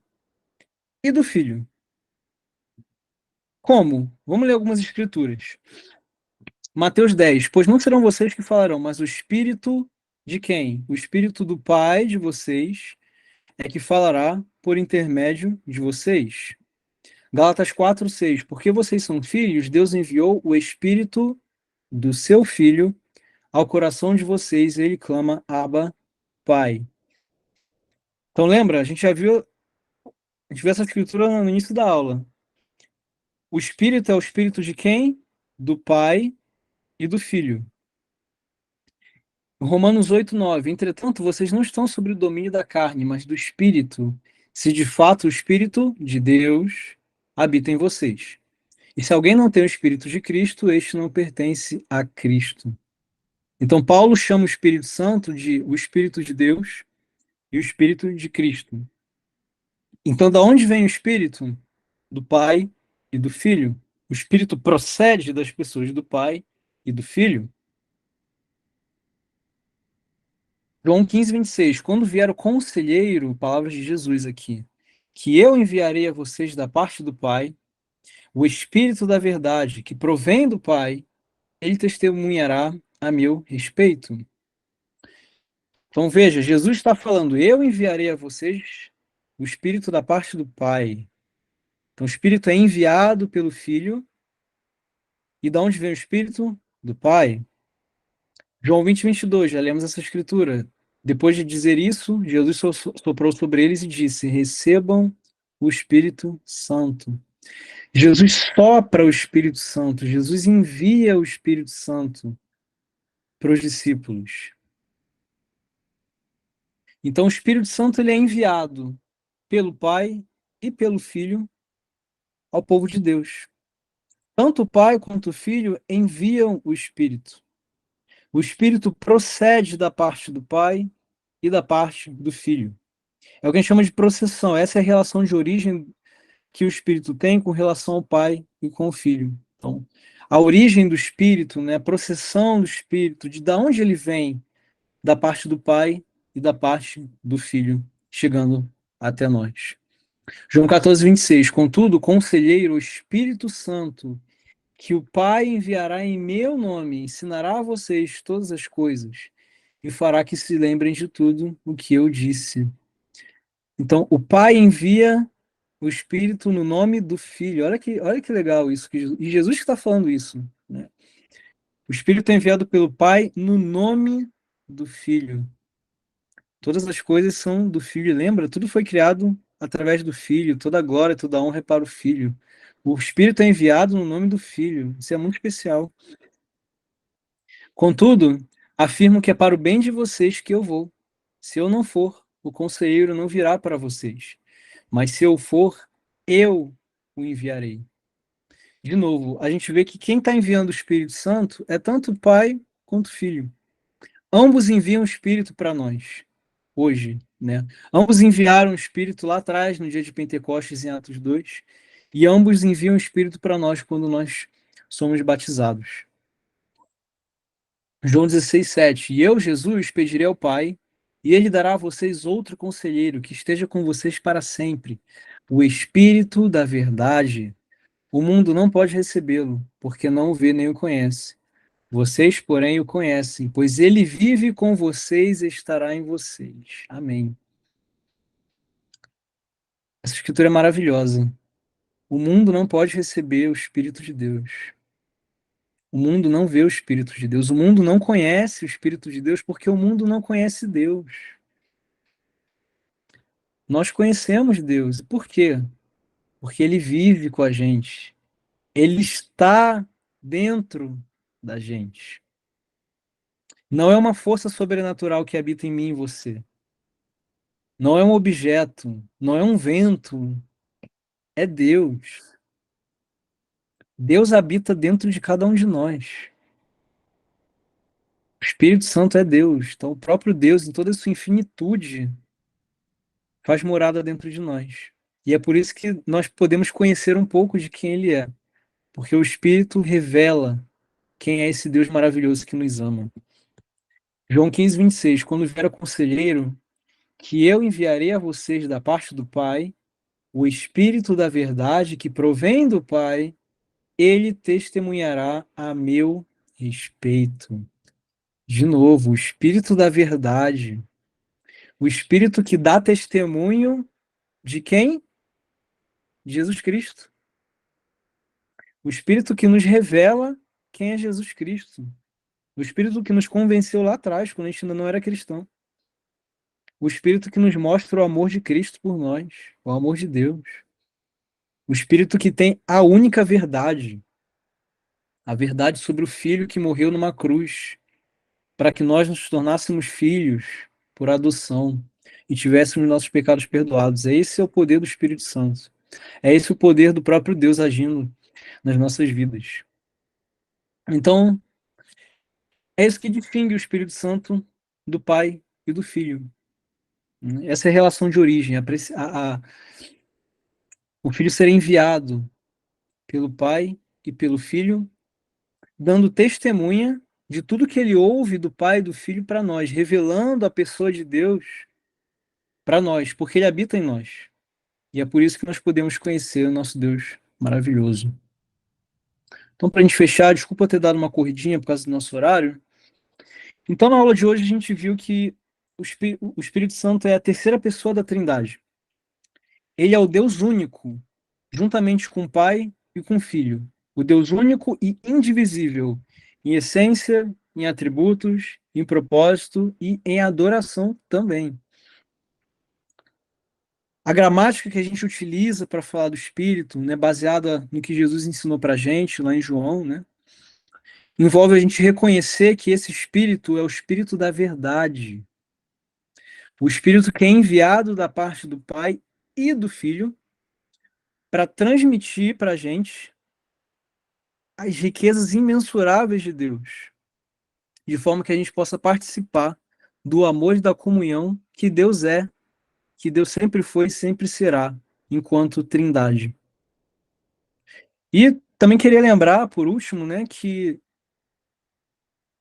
e do Filho. Como? Vamos ler algumas escrituras. Mateus 10. Pois não serão vocês que falarão, mas o Espírito de quem? O Espírito do Pai de vocês é que falará por intermédio de vocês. Gálatas 4:6. Porque vocês são filhos, Deus enviou o Espírito do seu Filho ao coração de vocês e ele clama, Abba, Pai. Então lembra, a gente viu essa escritura no início da aula. O Espírito é o Espírito de quem? Do Pai e do Filho. Romanos 8:9. Entretanto, vocês não estão sob o domínio da carne, mas do Espírito, se de fato o Espírito de Deus habita em vocês. E se alguém não tem o Espírito de Cristo, este não pertence a Cristo. Então, Paulo chama o Espírito Santo de o Espírito de Deus e o Espírito de Cristo. Então, da onde vem o Espírito? Do Pai e do Filho. O Espírito procede das pessoas do Pai e do Filho. João 15:26. Quando vier o Conselheiro, palavras de Jesus aqui, que eu enviarei a vocês da parte do Pai, o Espírito da verdade, que provém do Pai, ele testemunhará a meu respeito. Então veja, Jesus está falando, eu enviarei a vocês o Espírito da parte do Pai. Então o Espírito é enviado pelo Filho. E de onde vem o Espírito? Do Pai. João 20:22, já lemos essa escritura. Depois de dizer isso, Jesus soprou sobre eles e disse, recebam o Espírito Santo. Jesus sopra o Espírito Santo, Jesus envia o Espírito Santo para os discípulos. Então o Espírito Santo ele é enviado pelo Pai e pelo Filho ao povo de Deus. Tanto o Pai quanto o Filho enviam o Espírito. O Espírito procede da parte do Pai e da parte do Filho. É o que a gente chama de processão. Essa é a relação de origem que o Espírito tem com relação ao Pai e com o Filho. Então, a origem do Espírito, né, a processão do Espírito, de onde ele vem, da parte do Pai e da parte do Filho, chegando até nós. João 14:26. Contudo, o conselheiro, o Espírito Santo, que o Pai enviará em meu nome, ensinará a vocês todas as coisas e fará que se lembrem de tudo o que eu disse. Então, o Pai envia o Espírito no nome do Filho. Olha que legal isso. E Jesus que está falando isso, né? O Espírito é enviado pelo Pai no nome do Filho. Todas as coisas são do Filho. Lembra? Tudo foi criado através do Filho. Toda a glória, toda a honra é para o Filho. O Espírito é enviado no nome do Filho. Isso é muito especial. Contudo, afirmo que é para o bem de vocês que eu vou. Se eu não for, o conselheiro não virá para vocês. Mas se eu for, eu o enviarei. De novo, a gente vê que quem está enviando o Espírito Santo é tanto o Pai quanto o Filho. Ambos enviam o Espírito para nós, hoje, né? Ambos enviaram o Espírito lá atrás, no dia de Pentecostes, em Atos 2, e ambos enviam o Espírito para nós quando nós somos batizados. João 16:7. E eu, Jesus, pedirei ao Pai, e ele dará a vocês outro conselheiro, que esteja com vocês para sempre, o Espírito da verdade. O mundo não pode recebê-lo, porque não o vê nem o conhece. Vocês, porém, o conhecem, pois ele vive com vocês e estará em vocês. Amém. Essa escritura é maravilhosa. O mundo não pode receber o Espírito de Deus. O mundo não vê o Espírito de Deus. O mundo não conhece o Espírito de Deus porque o mundo não conhece Deus. Nós conhecemos Deus. Por quê? Porque ele vive com a gente. Ele está dentro da gente. Não é uma força sobrenatural que habita em mim e você. Não é um objeto, não é um vento, é Deus. Deus habita dentro de cada um de nós. O Espírito Santo é Deus. Então, o próprio Deus, em toda a sua infinitude, faz morada dentro de nós. E é por isso que nós podemos conhecer um pouco de quem Ele é. Porque o Espírito revela quem é esse Deus maravilhoso que nos ama. João 15:26. Quando vier o conselheiro, que eu enviarei a vocês da parte do Pai, o Espírito da verdade que provém do Pai, ele testemunhará a meu respeito. De novo, o Espírito da verdade. O Espírito que dá testemunho de quem? De Jesus Cristo. O Espírito que nos revela quem é Jesus Cristo. O Espírito que nos convenceu lá atrás, quando a gente ainda não era cristão. O Espírito que nos mostra o amor de Cristo por nós, o amor de Deus. O Espírito que tem a única verdade, a verdade sobre o Filho que morreu numa cruz, para que nós nos tornássemos filhos por adoção e tivéssemos nossos pecados perdoados. Esse é o poder do Espírito Santo. É esse o poder do próprio Deus agindo nas nossas vidas. Então, é isso que distingue o Espírito Santo do Pai e do Filho. Essa é a relação de origem. O Filho ser enviado pelo Pai e pelo Filho, dando testemunha de tudo que ele ouve do Pai e do Filho para nós, revelando a pessoa de Deus para nós, porque ele habita em nós. E é por isso que nós podemos conhecer o nosso Deus maravilhoso. Então, para a gente fechar, desculpa ter dado uma corridinha por causa do nosso horário. Então, na aula de hoje, a gente viu que o Espírito Santo é a terceira pessoa da Trindade. Ele é o Deus único, juntamente com o Pai e com o Filho. O Deus único e indivisível, em essência, em atributos, em propósito e em adoração também. A gramática que a gente utiliza para falar do Espírito, né, baseada no que Jesus ensinou para a gente, lá em João, né, envolve a gente reconhecer que esse Espírito é o Espírito da verdade. O Espírito que é enviado da parte do Pai e do Filho para transmitir para a gente as riquezas imensuráveis de Deus, de forma que a gente possa participar do amor e da comunhão que Deus é, que Deus sempre foi e sempre será, enquanto Trindade. E também queria lembrar, por último, né, que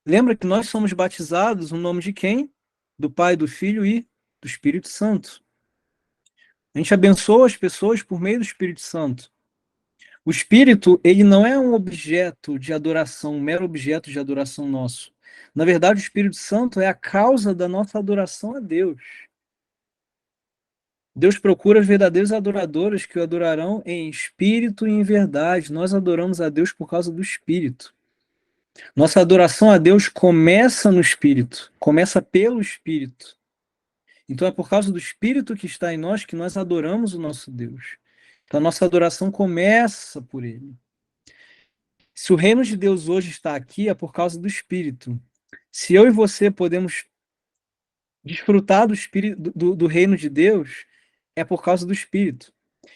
lembra que nós somos batizados no nome de quem? Do Pai, do Filho e do Espírito Santo. A gente abençoa as pessoas por meio do Espírito Santo. O Espírito, ele não é um objeto de adoração, um mero objeto de adoração nosso. Na verdade, o Espírito Santo é a causa da nossa adoração a Deus. Deus procura os verdadeiros adoradores que o adorarão em espírito e em verdade. Nós adoramos a Deus por causa do Espírito. Nossa adoração a Deus começa no Espírito, começa pelo Espírito. Então é por causa do Espírito que está em nós que nós adoramos o nosso Deus. Então a nossa adoração começa por Ele. Se o reino de Deus hoje está aqui, é por causa do Espírito. Se eu e você podemos desfrutar do Espírito, do reino de Deus, é por causa do Espírito.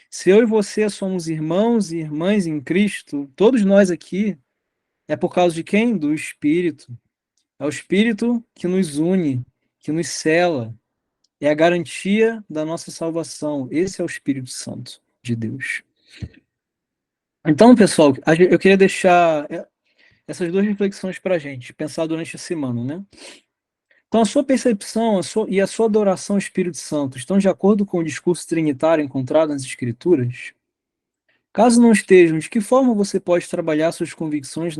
Se eu e você somos irmãos e irmãs em Cristo, todos nós aqui, é por causa de quem? Do Espírito. É o Espírito que nos une, que nos cela. É a garantia da nossa salvação. Esse é o Espírito Santo de Deus. Então, pessoal, eu queria deixar essas duas reflexões para a gente, pensar durante a semana, né? Então, a sua percepção e a sua adoração ao Espírito Santo estão de acordo com o discurso trinitário encontrado nas Escrituras? Caso não estejam, de que forma você pode trabalhar suas convicções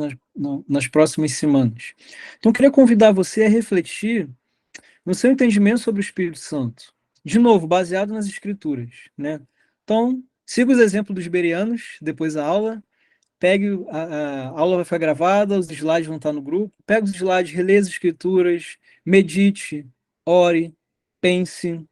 nas próximas semanas? Então, eu queria convidar você a refletir no seu entendimento sobre o Espírito Santo. De novo, baseado nas Escrituras, né? Então, siga os exemplos dos bereanos, depois da aula, pegue, a aula vai ficar gravada, os slides vão estar no grupo, pegue os slides, releia as Escrituras, medite, ore, pense,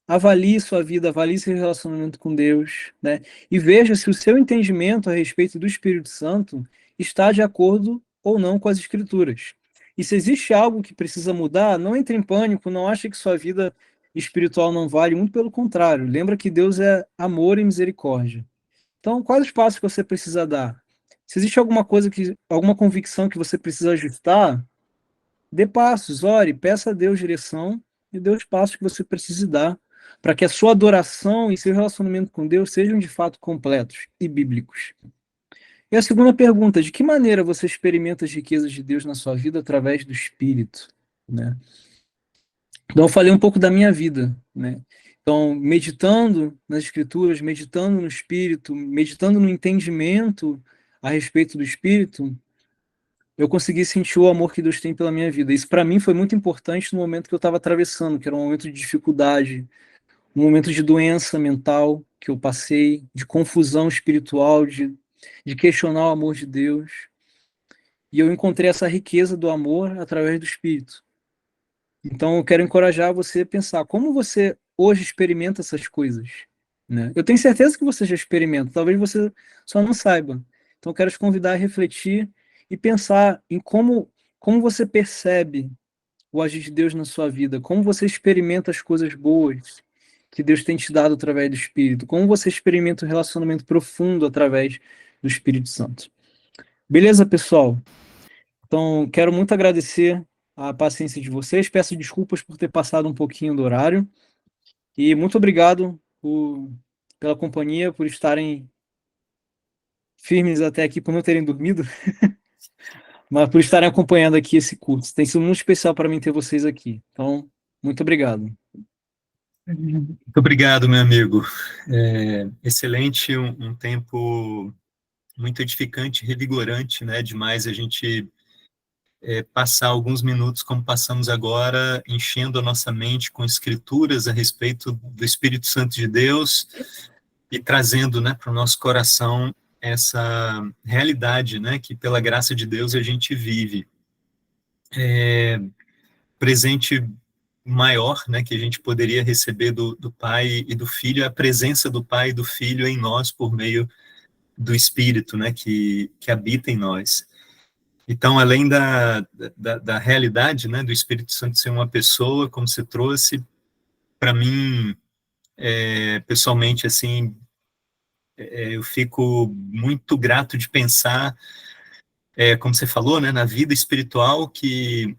avalie sua vida, avalie seu relacionamento com Deus, né? E veja se o seu entendimento a respeito do Espírito Santo está de acordo ou não com as Escrituras. E se existe algo que precisa mudar, não entre em pânico, não ache que sua vida espiritual não vale, muito pelo contrário. Lembra que Deus é amor e misericórdia. Então, quais os passos que você precisa dar? Se existe alguma convicção que você precisa ajustar, dê passos, ore, peça a Deus direção e dê os passos que você precisa dar para que a sua adoração e seu relacionamento com Deus sejam de fato completos e bíblicos. E a segunda pergunta, de que maneira você experimenta as riquezas de Deus na sua vida através do Espírito, né? Então, eu falei um pouco da minha vida, né? Então, meditando nas Escrituras, meditando no Espírito, meditando no entendimento a respeito do Espírito, eu consegui sentir o amor que Deus tem pela minha vida. Isso, para mim, foi muito importante no momento que eu estava atravessando, que era um momento de dificuldade, um momento de doença mental que eu passei, de confusão espiritual, de questionar o amor de Deus. E eu encontrei essa riqueza do amor através do Espírito. Então, eu quero encorajar você a pensar como você hoje experimenta essas coisas, né? Eu tenho certeza que você já experimenta, talvez você só não saiba. Então, eu quero te convidar a refletir e pensar em como você percebe o agir de Deus na sua vida, como você experimenta as coisas boas que Deus tem te dado através do Espírito, como você experimenta um relacionamento profundo através do Espírito Santo. Beleza, pessoal? Então, quero muito agradecer a paciência de vocês, peço desculpas por ter passado um pouquinho do horário, e muito obrigado pela companhia, por estarem firmes até aqui, por não terem dormido, mas por estarem acompanhando aqui esse curso. Tem sido muito especial para mim ter vocês aqui. Então, muito obrigado. Muito obrigado, meu amigo. Excelente, um tempo muito edificante, revigorante, né? Demais a gente passar alguns minutos, como passamos agora, enchendo a nossa mente com escrituras a respeito do Espírito Santo de Deus e trazendo, né, para o nosso coração essa realidade, né, que pela graça de Deus a gente vive. Presente maior, né, que a gente poderia receber do Pai e do Filho é a presença do Pai e do Filho em nós por meio do Espírito, né, que habita em nós. Então, além da realidade, né, do Espírito Santo ser uma pessoa, como você trouxe, para mim, pessoalmente, assim, eu fico muito grato de pensar, como você falou, né, na vida espiritual que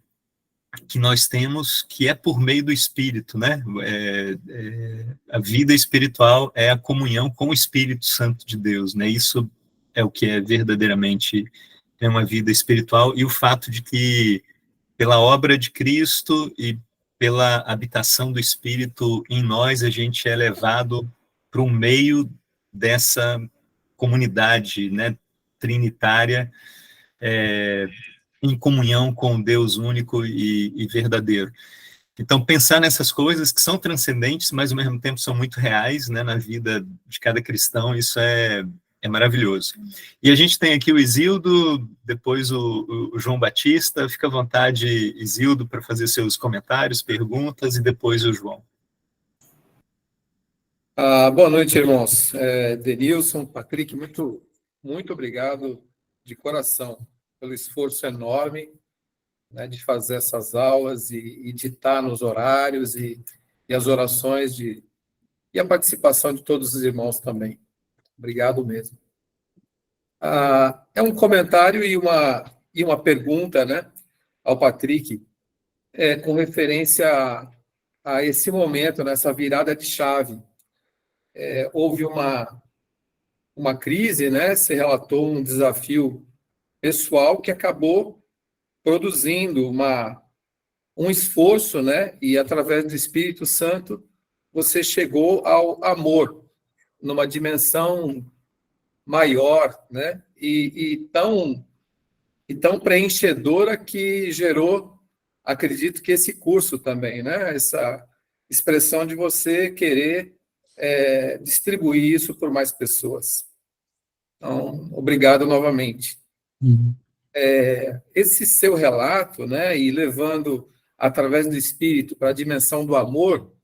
nós temos, que é por meio do Espírito, né? A vida espiritual é a comunhão com o Espírito Santo de Deus, né? Isso é o que é verdadeiramente uma vida espiritual, e o fato de que, pela obra de Cristo e pela habitação do Espírito em nós, a gente é levado para o meio dessa comunidade, né, trinitária, em comunhão com Deus único e verdadeiro. Então, pensar nessas coisas que são transcendentes, mas ao mesmo tempo são muito reais, né, na vida de cada cristão, isso é maravilhoso. E a gente tem aqui o Isildo, depois o João Batista. Fica à vontade, Isildo, para fazer seus comentários, perguntas, e depois o João. Boa noite, irmãos. Denilson, Patrick, muito obrigado de coração pelo esforço enorme, né, de fazer essas aulas e de estar nos horários e as orações e a participação de todos os irmãos também. Obrigado mesmo. É um comentário e uma pergunta, né, ao Patrick, com referência a esse momento, nessa virada de chave. Houve uma crise, né? Se relatou um desafio pessoal que acabou produzindo um esforço, né? E através do Espírito Santo você chegou ao amor numa dimensão maior, né? E tão preenchedora que gerou, acredito que esse curso também, né? Essa expressão de você querer distribuir isso por mais pessoas. Então, obrigado novamente. Uhum. Esse seu relato, né, e levando através do Espírito para a dimensão do amor,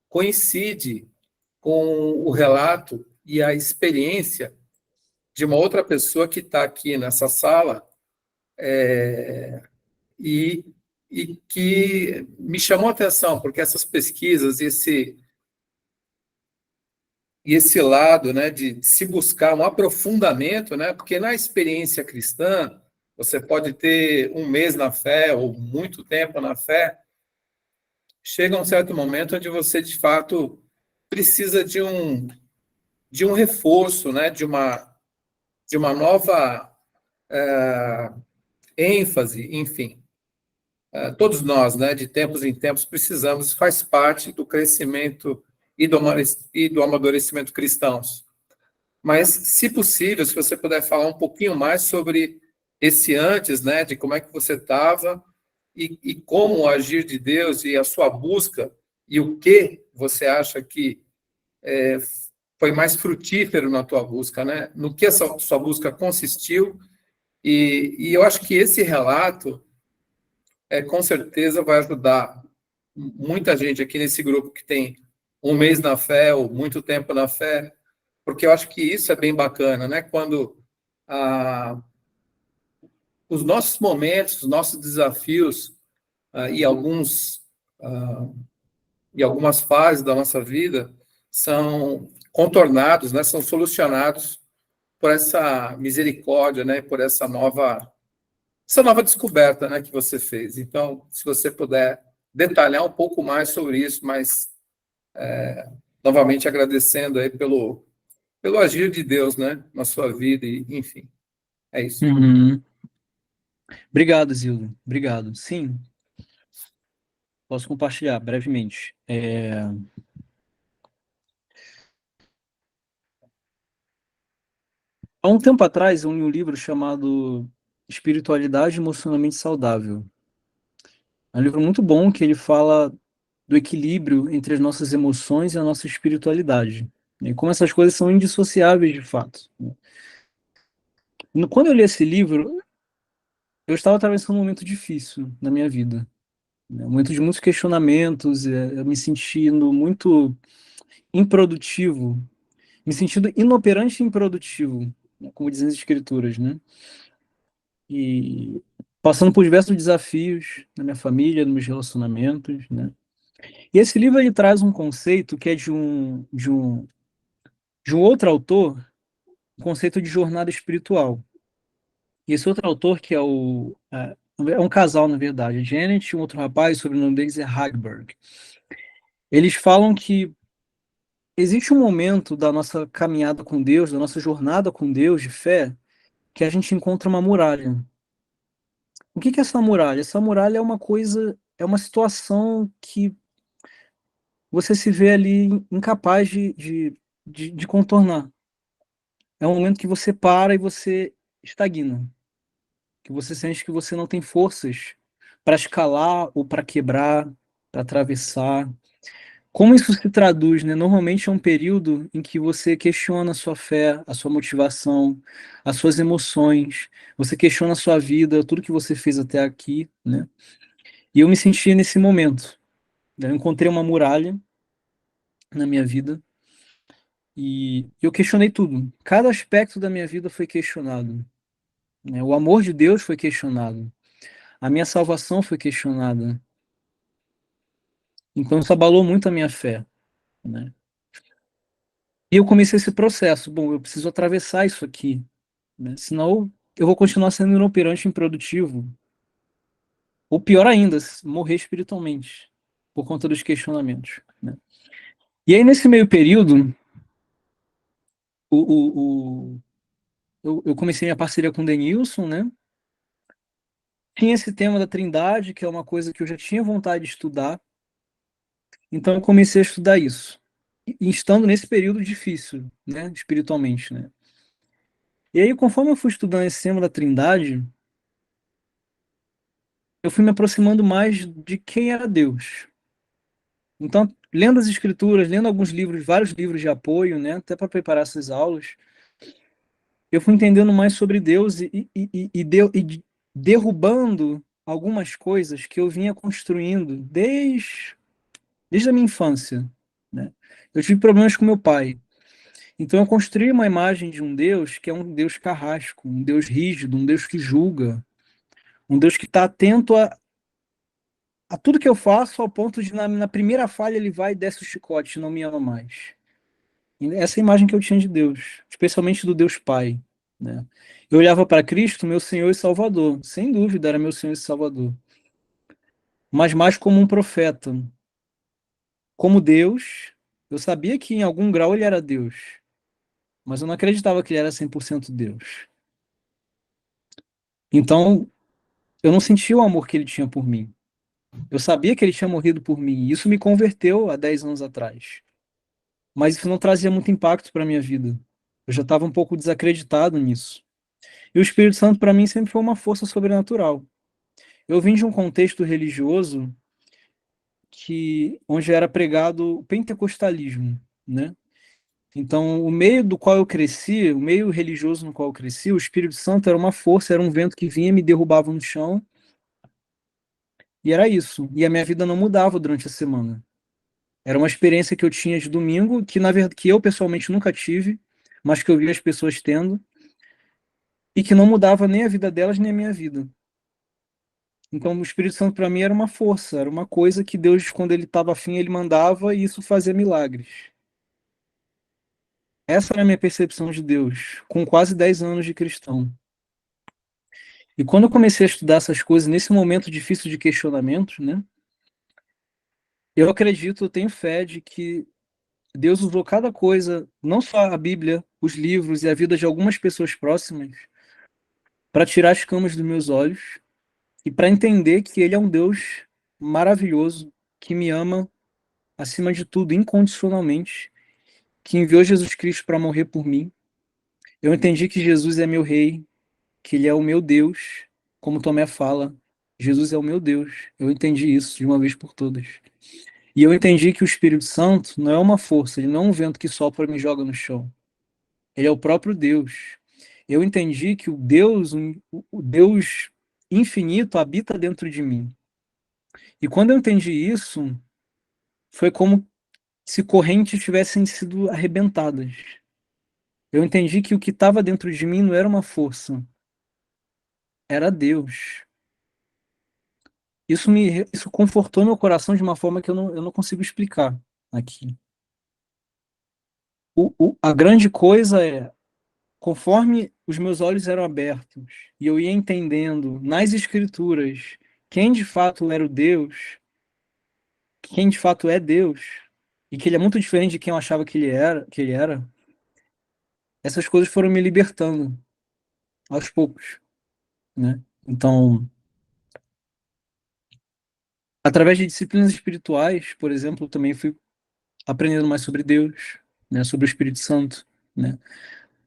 coincide com o relato e a experiência de uma outra pessoa que está aqui nessa sala e, e que me chamou a atenção, porque essas pesquisas e esse lado, né, de se buscar um aprofundamento, né, porque na experiência cristã, você pode ter um mês na fé ou muito tempo na fé, chega um certo momento onde você, de fato, precisa de um reforço, né, de uma nova ênfase, enfim. Todos nós, né, de tempos em tempos, precisamos, faz parte do crescimento e do amadurecimento cristãos. Mas, se possível, se você puder falar um pouquinho mais sobre esse antes, né, de como é que você estava e como o agir de Deus e a sua busca e o que você acha que foi mais frutífero na tua busca, né? No que essa sua busca consistiu. E eu acho que esse relato com certeza vai ajudar muita gente aqui nesse grupo que tem um mês na fé ou muito tempo na fé, porque eu acho que isso é bem bacana, né? Quando os nossos momentos, os nossos desafios e algumas fases da nossa vida são contornados, né? São solucionados por essa misericórdia, né? Por essa nova descoberta, né, que você fez. Então, se você puder detalhar um pouco mais sobre isso, mas novamente agradecendo aí pelo agir de Deus, né, na sua vida e enfim, é isso. Uhum. Obrigado, Zildo. Obrigado. Sim, posso compartilhar brevemente. Há um tempo atrás, eu li um livro chamado Espiritualidade Emocionalmente Saudável. É um livro muito bom que ele fala do equilíbrio entre as nossas emoções e a nossa espiritualidade. E como essas coisas são indissociáveis de fato. Quando eu li esse livro, eu estava atravessando um momento difícil na minha vida. Um momento de muitos questionamentos, eu me sentindo muito improdutivo, me sentindo inoperante e improdutivo, né, como dizem as escrituras, né? E passando por diversos desafios na minha família, nos meus relacionamentos, né? E esse livro ele traz um conceito que é de um outro autor, o conceito de jornada espiritual. E esse outro autor, que é um casal, na verdade, a Janet e um outro rapaz, o sobrenome deles é Hagberg. Eles falam que existe um momento da nossa caminhada com Deus, da nossa jornada com Deus de fé, que a gente encontra uma muralha. O que é essa muralha? Essa muralha é uma coisa, é uma situação que você se vê ali incapaz de contornar. É um momento que você para e você estagna, que você sente que você não tem forças para escalar ou para quebrar, para atravessar. Como isso se traduz, né? Normalmente é um período em que você questiona a sua fé, a sua motivação, as suas emoções, você questiona a sua vida, tudo que você fez até aqui, né? E eu me senti nesse momento, né? Eu encontrei uma muralha na minha vida e eu questionei tudo. Cada aspecto da minha vida foi questionado, né? O amor de Deus foi questionado. A minha salvação foi questionada. Então isso abalou muito a minha fé, né? E eu comecei esse processo. Bom, eu preciso atravessar isso aqui, né? Senão eu vou continuar sendo inoperante e improdutivo. Ou pior ainda, morrer espiritualmente, por conta dos questionamentos, né? E aí, nesse meio período, eu comecei minha parceria com o Denilson, né? tinha esse tema da Trindade, que é uma coisa que eu já tinha vontade de estudar, então eu comecei a estudar isso, e estando nesse período difícil, né, espiritualmente, né. E aí, conforme eu fui estudando esse tema da Trindade, eu fui me aproximando mais de quem era Deus. Então, lendo as escrituras, lendo alguns livros, vários livros de apoio, né, até para preparar essas aulas, eu fui entendendo mais sobre Deus e derrubando algumas coisas que eu vinha construindo desde a minha infância, né? Eu tive problemas com meu pai. Então eu construí uma imagem de um Deus que é um Deus carrasco, um Deus rígido, um Deus que julga, um Deus que está atento a tudo que eu faço, ao ponto de na primeira falha ele vai e desce o chicote, não me ama mais. E essa é a imagem que eu tinha de Deus, especialmente do Deus Pai, né? Eu olhava para Cristo, meu Senhor e Salvador, sem dúvida era meu Senhor e Salvador, mas mais como um profeta, como Deus. Eu sabia que em algum grau ele era Deus, mas eu não acreditava que ele era 100% Deus. Então, eu não sentia o amor que ele tinha por mim. Eu sabia que ele tinha morrido por mim, e isso me converteu há 10 anos atrás. Mas isso não trazia muito impacto para a minha vida. Eu já estava um pouco desacreditado nisso. E o Espírito Santo, para mim, sempre foi uma força sobrenatural. Eu vim de um contexto religioso onde era pregado o pentecostalismo, né? Então, o meio do qual eu cresci, o meio religioso no qual eu cresci, o Espírito Santo era uma força, era um vento que vinha e me derrubava no chão, e era isso. E a minha vida não mudava durante a semana. Era uma experiência que eu tinha de domingo, que na verdade que eu pessoalmente nunca tive, mas que eu via as pessoas tendo, e que não mudava nem a vida delas, nem a minha vida. Então, o Espírito Santo para mim era uma força, era uma coisa que Deus, quando ele estava afim, ele mandava e isso fazia milagres. Essa era a minha percepção de Deus, com quase 10 anos de cristão. E quando eu comecei a estudar essas coisas, nesse momento difícil de questionamentos, né, eu acredito, eu tenho fé de que Deus usou cada coisa, não só a Bíblia, os livros e a vida de algumas pessoas próximas, para tirar as camas dos meus olhos e para entender que Ele é um Deus maravilhoso, que me ama acima de tudo, incondicionalmente, que enviou Jesus Cristo para morrer por mim. Eu entendi que Jesus é meu rei, que ele é o meu Deus, como Tomé fala, Jesus é o meu Deus. Eu entendi isso de uma vez por todas. E eu entendi que o Espírito Santo não é uma força, ele não é um vento que sopra e me joga no chão. Ele é o próprio Deus. Eu entendi que o Deus infinito habita dentro de mim. E quando eu entendi isso, foi como se correntes tivessem sido arrebentadas. Eu entendi que o que estava dentro de mim não era uma força, era Deus. Isso confortou meu coração de uma forma que eu não consigo explicar aqui. A grande coisa é, conforme os meus olhos eram abertos e eu ia entendendo nas escrituras quem de fato era o Deus, quem de fato é Deus, e que ele é muito diferente de quem eu achava que ele era, essas coisas foram me libertando aos poucos, né? Então, através de disciplinas espirituais, por exemplo, eu também fui aprendendo mais sobre Deus, né, sobre o Espírito Santo, né?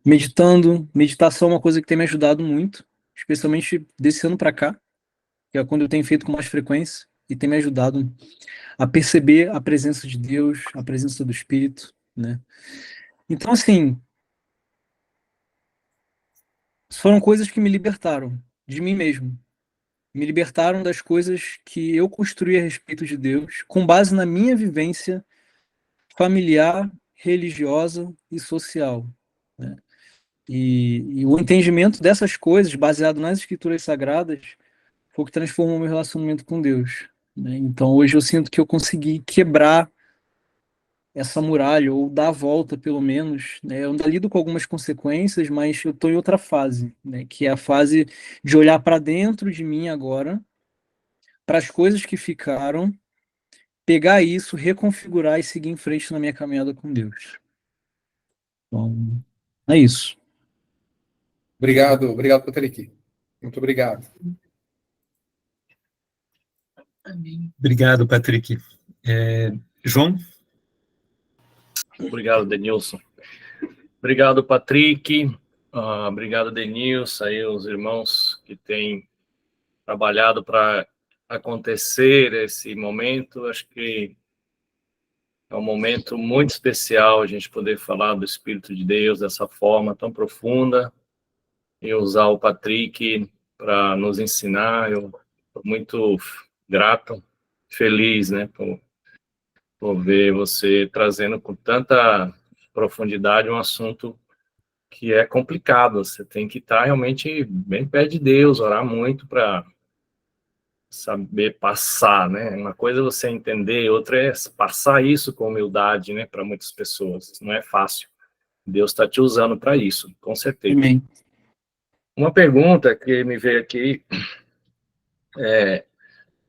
Meditando, meditação é uma coisa que tem me ajudado muito, especialmente desse ano para cá, que é quando eu tenho feito com mais frequência e tem me ajudado a perceber a presença de Deus, a presença do Espírito, né? Então, assim, foram coisas que me libertaram de mim mesmo, me libertaram das coisas que eu construí a respeito de Deus, com base na minha vivência familiar, religiosa e social, né? E o entendimento dessas coisas, baseado nas escrituras sagradas, foi o que transformou meu relacionamento com Deus, né? Então hoje eu sinto que eu consegui quebrar essa muralha, ou dar a volta, pelo menos, né? Eu ainda lido com algumas consequências, mas eu estou em outra fase, né? Que é a fase de olhar para dentro de mim agora, para as coisas que ficaram, pegar isso, reconfigurar e seguir em frente na minha caminhada com Deus. Então, é isso. Obrigado, obrigado por ter aqui. Muito obrigado. Amém. Obrigado, Patrick. João? Obrigado, Denilson. Obrigado, Patrick. Obrigado, Denilson, aí os irmãos que têm trabalhado para acontecer esse momento. Acho que é um momento muito especial a gente poder falar do Espírito de Deus dessa forma tão profunda e usar o Patrick para nos ensinar. Eu estou muito grato, feliz, né, por ver você trazendo com tanta profundidade um assunto que é complicado. Você tem que estar realmente bem perto de Deus, orar muito para saber passar, né? Uma coisa é você entender, outra é passar isso com humildade, né, para muitas pessoas. Não é fácil. Deus está te usando para isso, com certeza. Amém. Uma pergunta que me veio aqui,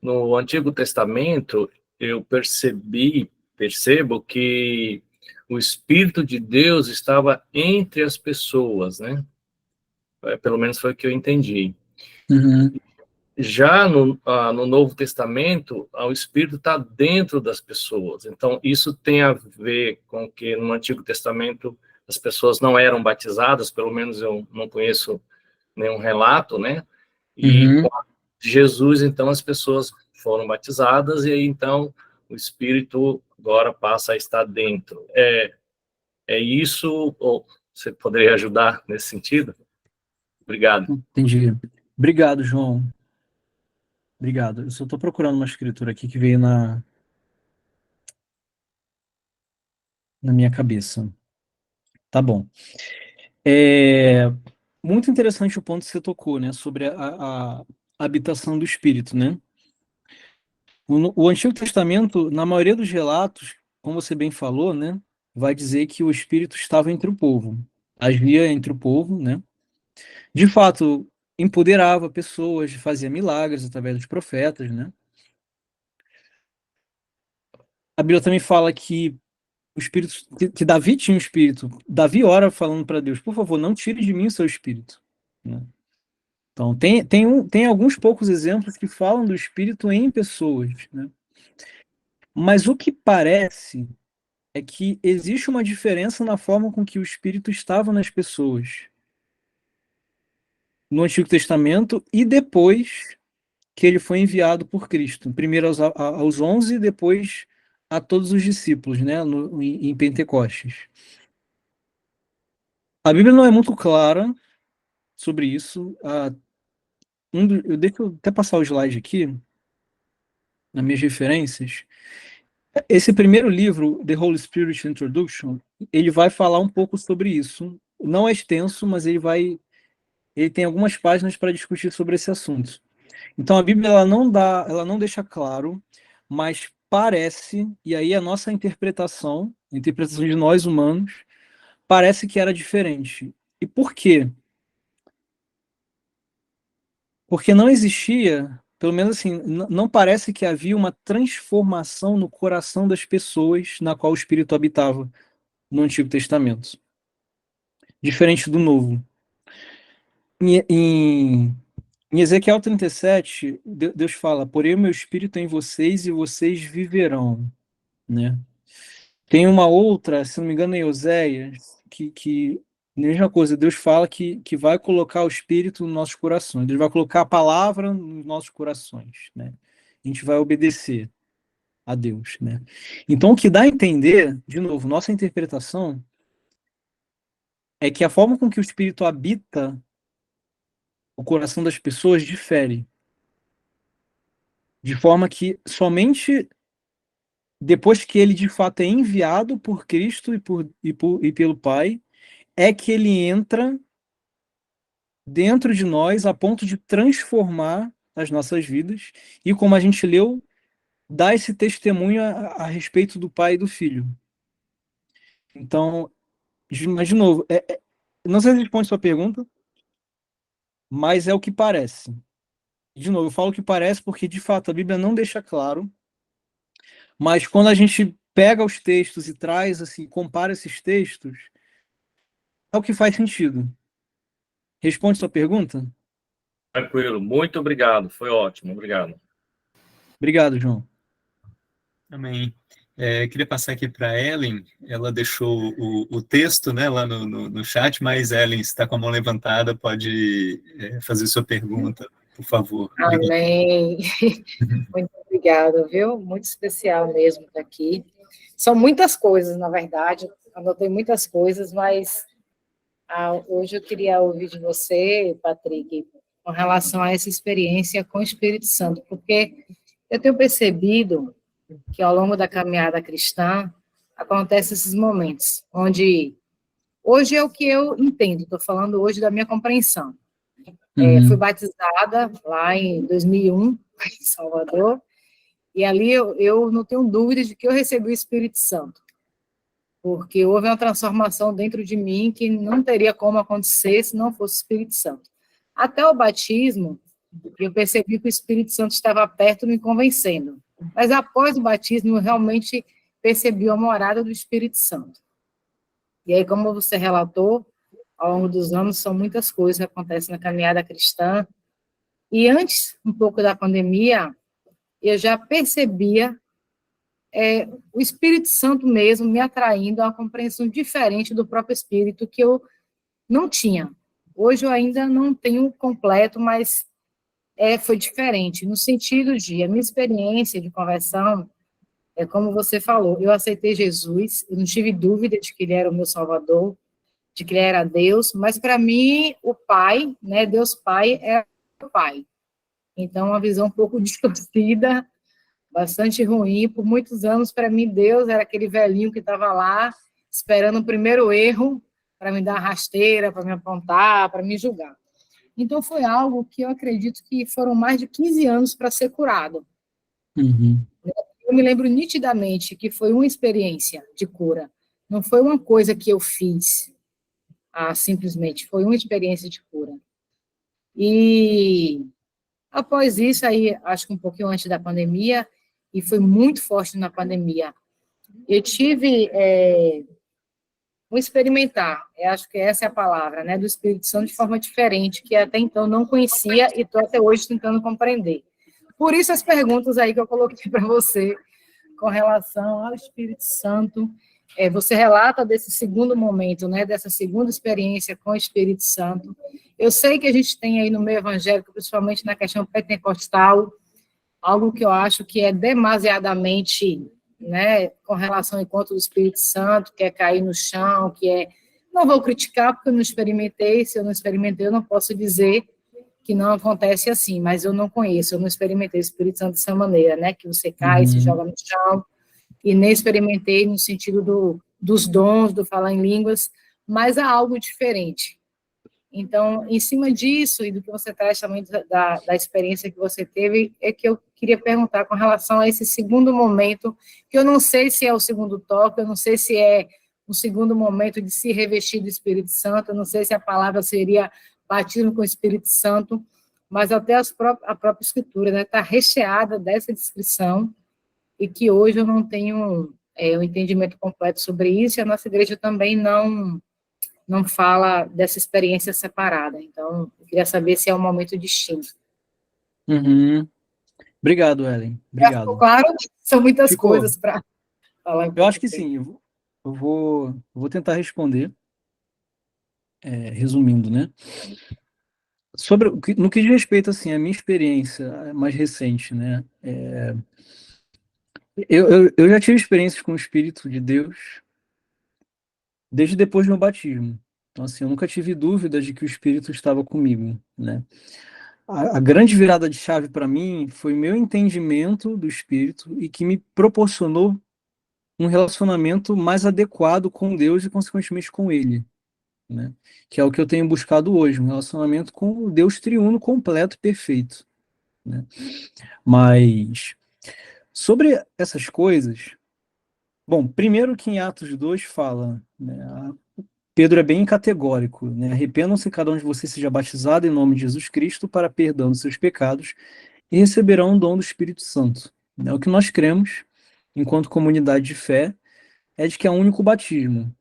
no Antigo Testamento, eu percebo que o Espírito de Deus estava entre as pessoas, né? Pelo menos foi o que eu entendi. Uhum. Já no Novo Testamento, o Espírito está dentro das pessoas. Então, isso tem a ver com que no Antigo Testamento as pessoas não eram batizadas, pelo menos eu não conheço nenhum relato, né? E Uhum. com Jesus, então, as pessoas foram batizadas e aí, então, o Espírito agora passa a estar dentro. É isso, ou você poderia ajudar nesse sentido? Obrigado. Entendi. Obrigado, João. Obrigado. Eu só estou procurando uma escritura aqui que veio na minha cabeça. Tá bom. Muito interessante o ponto que você tocou, né, sobre a habitação do Espírito, né? O Antigo Testamento, na maioria dos relatos, como você bem falou, né, vai dizer que o Espírito estava entre o povo, agia entre o povo, né? De fato, empoderava pessoas, fazia milagres através dos profetas, né? A Bíblia também fala que o espírito que Davi tinha um espírito. Davi ora falando para Deus, por favor, não tire de mim o seu espírito, né? Então, tem alguns poucos exemplos que falam do espírito em pessoas, né? Mas o que parece é que existe uma diferença na forma com que o espírito estava nas pessoas no Antigo Testamento e depois que ele foi enviado por Cristo. Primeiro aos 11, depois a todos os discípulos, né, em Pentecostes. A Bíblia não é muito clara sobre isso. Deixa eu até passar o slide aqui, nas minhas referências. Esse primeiro livro, The Holy Spirit Introduction, ele vai falar um pouco sobre isso. Não é extenso, mas ele tem algumas páginas para discutir sobre esse assunto. Então a Bíblia ela não deixa claro, mas parece, e aí a nossa interpretação, a interpretação de nós humanos, parece que era diferente. E por quê? Porque não existia, pelo menos assim, não parece que havia uma transformação no coração das pessoas na qual o Espírito habitava no Antigo Testamento. Diferente do Novo. Em Ezequiel 37, Deus fala, porém o meu Espírito é em vocês e vocês viverão, né? Tem uma outra, se não me engano, em Oséias, que mesma coisa, Deus fala que vai colocar o Espírito nos nossos corações, Deus vai colocar a palavra nos nossos corações, né? A gente vai obedecer a Deus, né? Então, o que dá a entender, de novo, nossa interpretação é que a forma com que o Espírito habita o coração das pessoas difere, de forma que somente depois que ele de fato é enviado por Cristo e pelo Pai, é que ele entra dentro de nós a ponto de transformar as nossas vidas e, como a gente leu, dar esse testemunho a respeito do Pai e do Filho. Então, mas de novo, não sei se responde sua pergunta, mas é o que parece. De novo, eu falo que parece porque, de fato, a Bíblia não deixa claro, mas quando a gente pega os textos e traz, assim, compara esses textos, é o que faz sentido. Responde sua pergunta? Tranquilo, muito obrigado, foi ótimo, obrigado. Obrigado, João. Amém. Queria passar aqui para a Ellen, ela deixou o texto, né, lá no chat, mas Ellen está com a mão levantada, pode fazer sua pergunta, por favor. Obrigado. Amém. Muito obrigada, viu? Muito especial mesmo estar aqui. São muitas coisas, na verdade, anotei muitas coisas, mas hoje eu queria ouvir de você, Patrick, com relação a essa experiência com o Espírito Santo, porque eu tenho percebido que ao longo da caminhada cristã acontecem esses momentos, onde hoje é o que eu entendo, estou falando hoje da minha compreensão. Fui batizada lá em 2001, em Salvador, e ali eu não tenho dúvida de que eu recebi o Espírito Santo, porque houve uma transformação dentro de mim que não teria como acontecer se não fosse o Espírito Santo. Até o batismo, eu percebi que o Espírito Santo estava perto me convencendo, mas após o batismo eu realmente percebi a morada do Espírito Santo. E aí, como você relatou, ao longo dos anos, são muitas coisas que acontecem na caminhada cristã. E antes, um pouco da pandemia, eu já percebia o Espírito Santo mesmo me atraindo a uma compreensão diferente do próprio Espírito que eu não tinha. Hoje eu ainda não tenho completo, mas foi diferente, no sentido de a minha experiência de conversão, como você falou, eu aceitei Jesus, eu não tive dúvida de que ele era o meu Salvador, de que ele era Deus, mas para mim, o Pai, né, Deus Pai, é o Pai. Então, uma visão um pouco distorcida, bastante ruim. Por muitos anos, para mim, Deus era aquele velhinho que estava lá, esperando o primeiro erro, para me dar rasteira, para me apontar, para me julgar. Então, foi algo que eu acredito que foram mais de 15 anos para ser curado. Eu me lembro nitidamente que foi uma experiência de cura. Não foi uma coisa que eu fiz, simplesmente. Foi uma experiência de cura. E após isso, aí, acho que um pouquinho antes da pandemia, e foi muito forte na pandemia, eu tive um experimentar, eu acho que essa é a palavra, né, do Espírito Santo de forma diferente, que até então não conhecia e estou até hoje tentando compreender. Por isso as perguntas aí que eu coloquei para você com relação ao Espírito Santo. Você relata desse segundo momento, né, dessa segunda experiência com o Espírito Santo. Eu sei que a gente tem aí no meio evangélico, principalmente na questão pentecostal, algo que eu acho que é demasiadamente, né, com relação ao encontro do Espírito Santo, que é cair no chão, que é... Não vou criticar, porque eu não experimentei, se eu não experimentei, eu não posso dizer que não acontece assim, mas eu não conheço, eu não experimentei o Espírito Santo dessa maneira, né, que você cai, se joga no chão, e nem experimentei no sentido dos dons, do falar em línguas, mas há algo diferente. Então, em cima disso e do que você traz também da experiência que você teve, é que eu queria perguntar com relação a esse segundo momento, que eu não sei se é o segundo toque, eu não sei se é o segundo momento de se revestir do Espírito Santo, eu não sei se a palavra seria batismo com o Espírito Santo, mas até a própria Escritura, né, está recheada dessa descrição, e que hoje eu não tenho um entendimento completo sobre isso, e a nossa igreja também não fala dessa experiência separada. Então, eu queria saber se é um momento distinto. Obrigado, Ellen. Já ficou claro? São muitas coisas para falar. Eu acho que sim. Eu vou tentar responder, resumindo, né? No que diz respeito, assim, à minha experiência mais recente, né? Eu já tive experiências com o Espírito de Deus desde depois do meu batismo. Então, assim, eu nunca tive dúvida de que o Espírito estava comigo, né? A grande virada de chave para mim foi meu entendimento do Espírito e que me proporcionou um relacionamento mais adequado com Deus e, consequentemente, com Ele, né? Que é o que eu tenho buscado hoje, um relacionamento com o Deus triuno completo e perfeito, né? Mas, sobre essas coisas, bom, primeiro que em Atos 2 fala, né, Pedro é bem categórico, né? Arrependam-se, cada um de vocês seja batizado em nome de Jesus Cristo para perdão dos seus pecados e receberão o dom do Espírito Santo. Né? O que nós cremos, enquanto comunidade de fé, é de que é um único batismo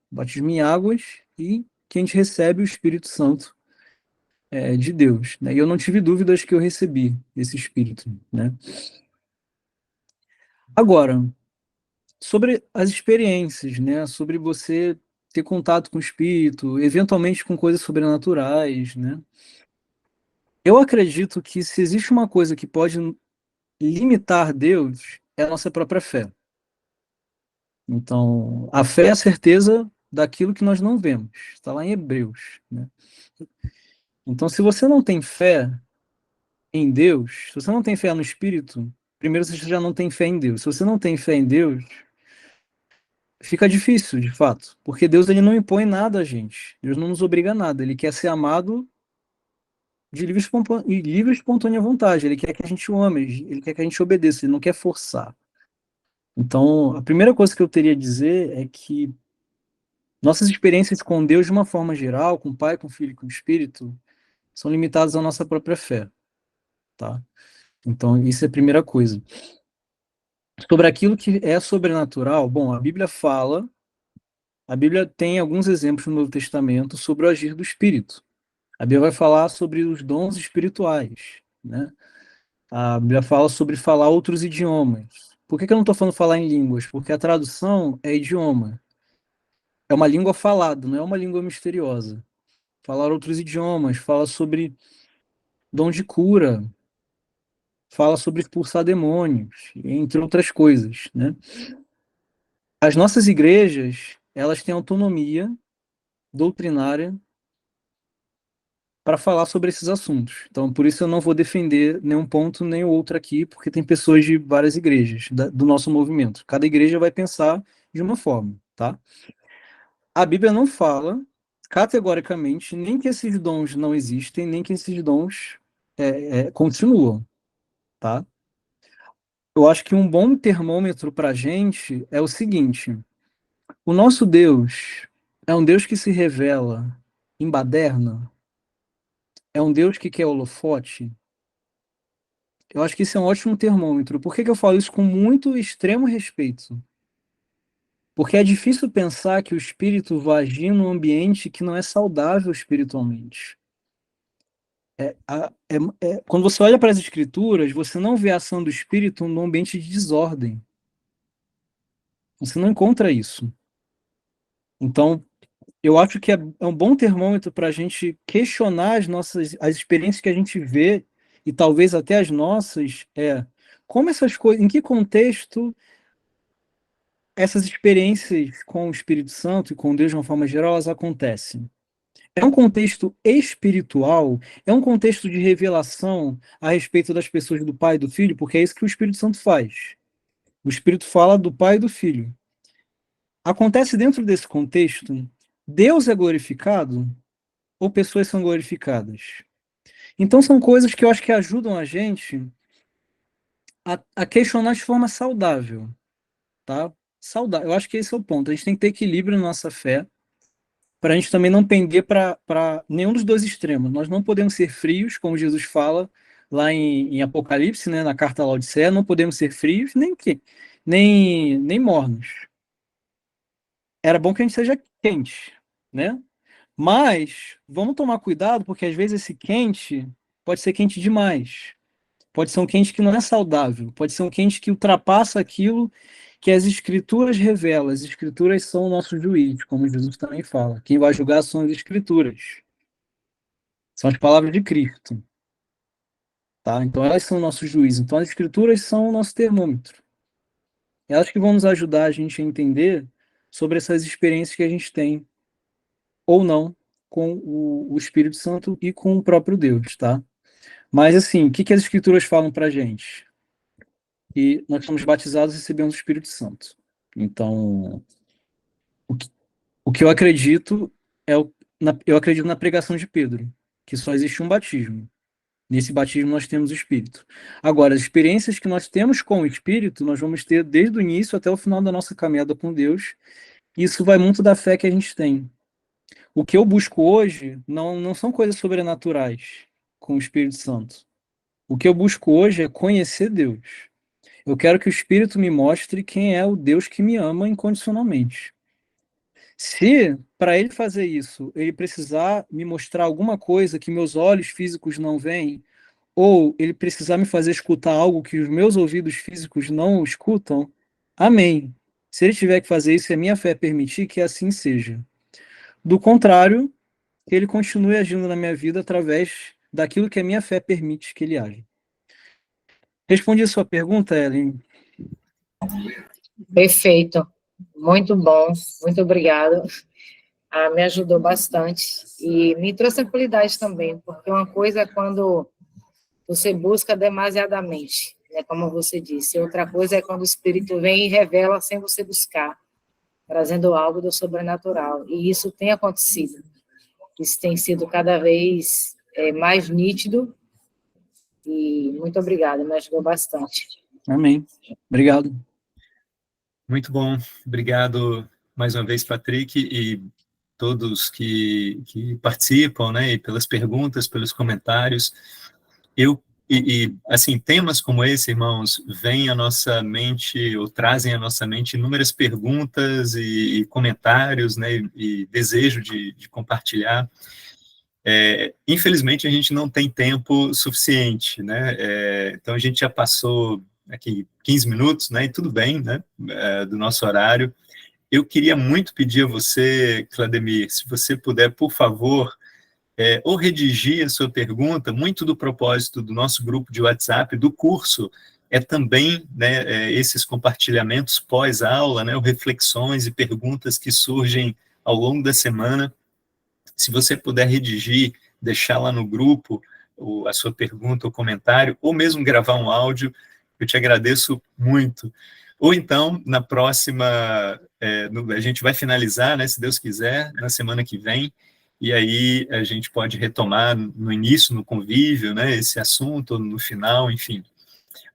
em águas, e que a gente recebe o Espírito Santo de Deus. Né? E eu não tive dúvidas que eu recebi esse Espírito, né? Agora, sobre as experiências, né? Sobre você ter contato com o espírito, eventualmente com coisas sobrenaturais, né? Eu acredito que se existe uma coisa que pode limitar Deus, é a nossa própria fé. Então, a fé é a certeza daquilo que nós não vemos. Está lá em Hebreus, né? Então, se você não tem fé em Deus, se você não tem fé no Espírito, primeiro você já não tem fé em Deus. Se você não tem fé em Deus, fica difícil, de fato, porque Deus ele não impõe nada a gente. Deus não nos obriga a nada. Ele quer ser amado de livre e espontânea vontade. Ele quer que a gente o ame, ele quer que a gente obedeça, ele não quer forçar. Então, a primeira coisa que eu teria a dizer é que nossas experiências com Deus, de uma forma geral, com o Pai, com o Filho e com o Espírito, são limitadas à nossa própria fé, tá? Então, isso é a primeira coisa. Sobre aquilo que é sobrenatural, bom, a Bíblia tem alguns exemplos no Novo Testamento sobre o agir do Espírito. A Bíblia vai falar sobre os dons espirituais, né? A Bíblia fala sobre falar outros idiomas. Por que eu não estou falando falar em línguas? Porque a tradução é idioma. É uma língua falada, não é uma língua misteriosa. Falar outros idiomas, fala sobre dom de cura, fala sobre expulsar demônios, entre outras coisas, né? As nossas igrejas, elas têm autonomia doutrinária para falar sobre esses assuntos. Então, por isso eu não vou defender nenhum ponto nem o outro aqui, porque tem pessoas de várias igrejas do nosso movimento. Cada igreja vai pensar de uma forma, tá? A Bíblia não fala categoricamente nem que esses dons não existem, nem que esses dons continuam, tá? Eu acho que um bom termômetro para a gente é o seguinte: o nosso Deus é um Deus que se revela em baderna, é um Deus que quer holofote. Eu acho que isso é um ótimo termômetro. Por que que eu falo isso com muito extremo respeito? Porque é difícil pensar que o espírito vai agir num ambiente que não é saudável espiritualmente. Quando você olha para as escrituras, você não vê a ação do espírito num ambiente de desordem. Você não encontra isso. Então, eu acho que é um bom termômetro para a gente questionar as experiências que a gente vê, e talvez até as nossas, como essas coisas, em que contexto essas experiências com o Espírito Santo e com Deus de uma forma geral, elas acontecem. É um contexto espiritual, é um contexto de revelação a respeito das pessoas do Pai e do Filho, porque é isso que o Espírito Santo faz. O Espírito fala do Pai e do Filho. Acontece dentro desse contexto, Deus é glorificado ou pessoas são glorificadas? Então são coisas que eu acho que ajudam a gente a questionar de forma saudável, tá? Saudável. Eu acho que esse é o ponto. A gente tem que ter equilíbrio na nossa fé, para a gente também não pender para nenhum dos dois extremos. Nós não podemos ser frios, como Jesus fala lá em Apocalipse, né, na carta à Laodiceia, não podemos ser frios nem mornos. Era bom que a gente seja quente, né? Mas vamos tomar cuidado, porque às vezes esse quente pode ser quente demais. Pode ser um quente que não é saudável, pode ser um quente que ultrapassa aquilo que as escrituras revelam. As escrituras são o nosso juiz, como Jesus também fala. Quem vai julgar são as escrituras. São as palavras de Cristo. Tá? Então elas são o nosso juiz. Então as escrituras são o nosso termômetro. Elas que vão nos ajudar a gente a entender sobre essas experiências que a gente tem, ou não, com o Espírito Santo e com o próprio Deus, tá? Mas assim, o que as escrituras falam pra gente? E nós somos batizados e recebemos o Espírito Santo. Então, o que eu acredito eu acredito na pregação de Pedro, que só existe um batismo. Nesse batismo nós temos o Espírito. Agora, as experiências que nós temos com o Espírito, nós vamos ter desde o início até o final da nossa caminhada com Deus. E isso vai muito da fé que a gente tem. O que eu busco hoje não são coisas sobrenaturais com o Espírito Santo. O que eu busco hoje é conhecer Deus. Eu quero que o Espírito me mostre quem é o Deus que me ama incondicionalmente. Se, para ele fazer isso, ele precisar me mostrar alguma coisa que meus olhos físicos não veem, ou ele precisar me fazer escutar algo que os meus ouvidos físicos não escutam, amém. Se ele tiver que fazer isso e a minha fé permitir, que assim seja. Do contrário, que ele continue agindo na minha vida através daquilo que a minha fé permite que ele age. Respondi a sua pergunta, Ellen? Perfeito. Muito bom. Muito obrigada. Me ajudou bastante e me trouxe tranquilidade também, porque uma coisa é quando você busca demasiadamente, né, como você disse, outra coisa é quando o Espírito vem e revela sem você buscar, trazendo algo do sobrenatural, e isso tem acontecido, isso tem sido cada vez mais nítido, e muito obrigada, me ajudou bastante. Amém. Obrigado. Muito bom. Obrigado mais uma vez, Patrick, e todos que participam, né, e pelas perguntas, pelos comentários. Assim, temas como esse, irmãos, vêm à nossa mente, ou trazem à nossa mente inúmeras perguntas e comentários, né, e desejo de compartilhar. Infelizmente, a gente não tem tempo suficiente, né, então a gente já passou aqui 15 minutos, né, e tudo bem, né, do nosso horário. Eu queria muito pedir a você, Clademir, se você puder, por favor, ou redigir a sua pergunta. Muito do propósito do nosso grupo de WhatsApp, do curso, é também, né, esses compartilhamentos pós-aula, né, ou reflexões e perguntas que surgem ao longo da semana. Se você puder redigir, deixar lá no grupo a sua pergunta ou comentário, ou mesmo gravar um áudio, eu te agradeço muito. Ou então, na próxima, a gente vai finalizar, né, se Deus quiser, na semana que vem, e aí a gente pode retomar no início, no convívio, né, esse assunto, ou no final, enfim.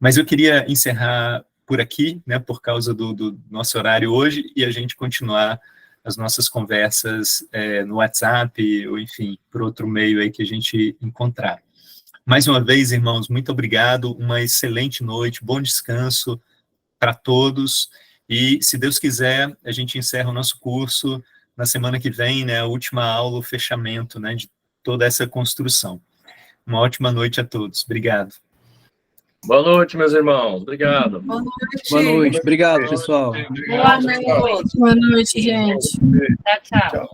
Mas eu queria encerrar por aqui, né, por causa do nosso horário hoje, e a gente continuar as nossas conversas no WhatsApp, ou enfim, por outro meio aí que a gente encontrar. Mais uma vez, irmãos, muito obrigado, uma excelente noite, bom descanso para todos, e se Deus quiser, a gente encerra o nosso curso na semana que vem, né, a última aula, o fechamento, né, de toda essa construção. Uma ótima noite a todos. Obrigado. Boa noite, meus irmãos. Obrigado. Boa noite. Boa noite. Obrigado, pessoal. Boa noite. Boa noite, gente. Tchau, tchau.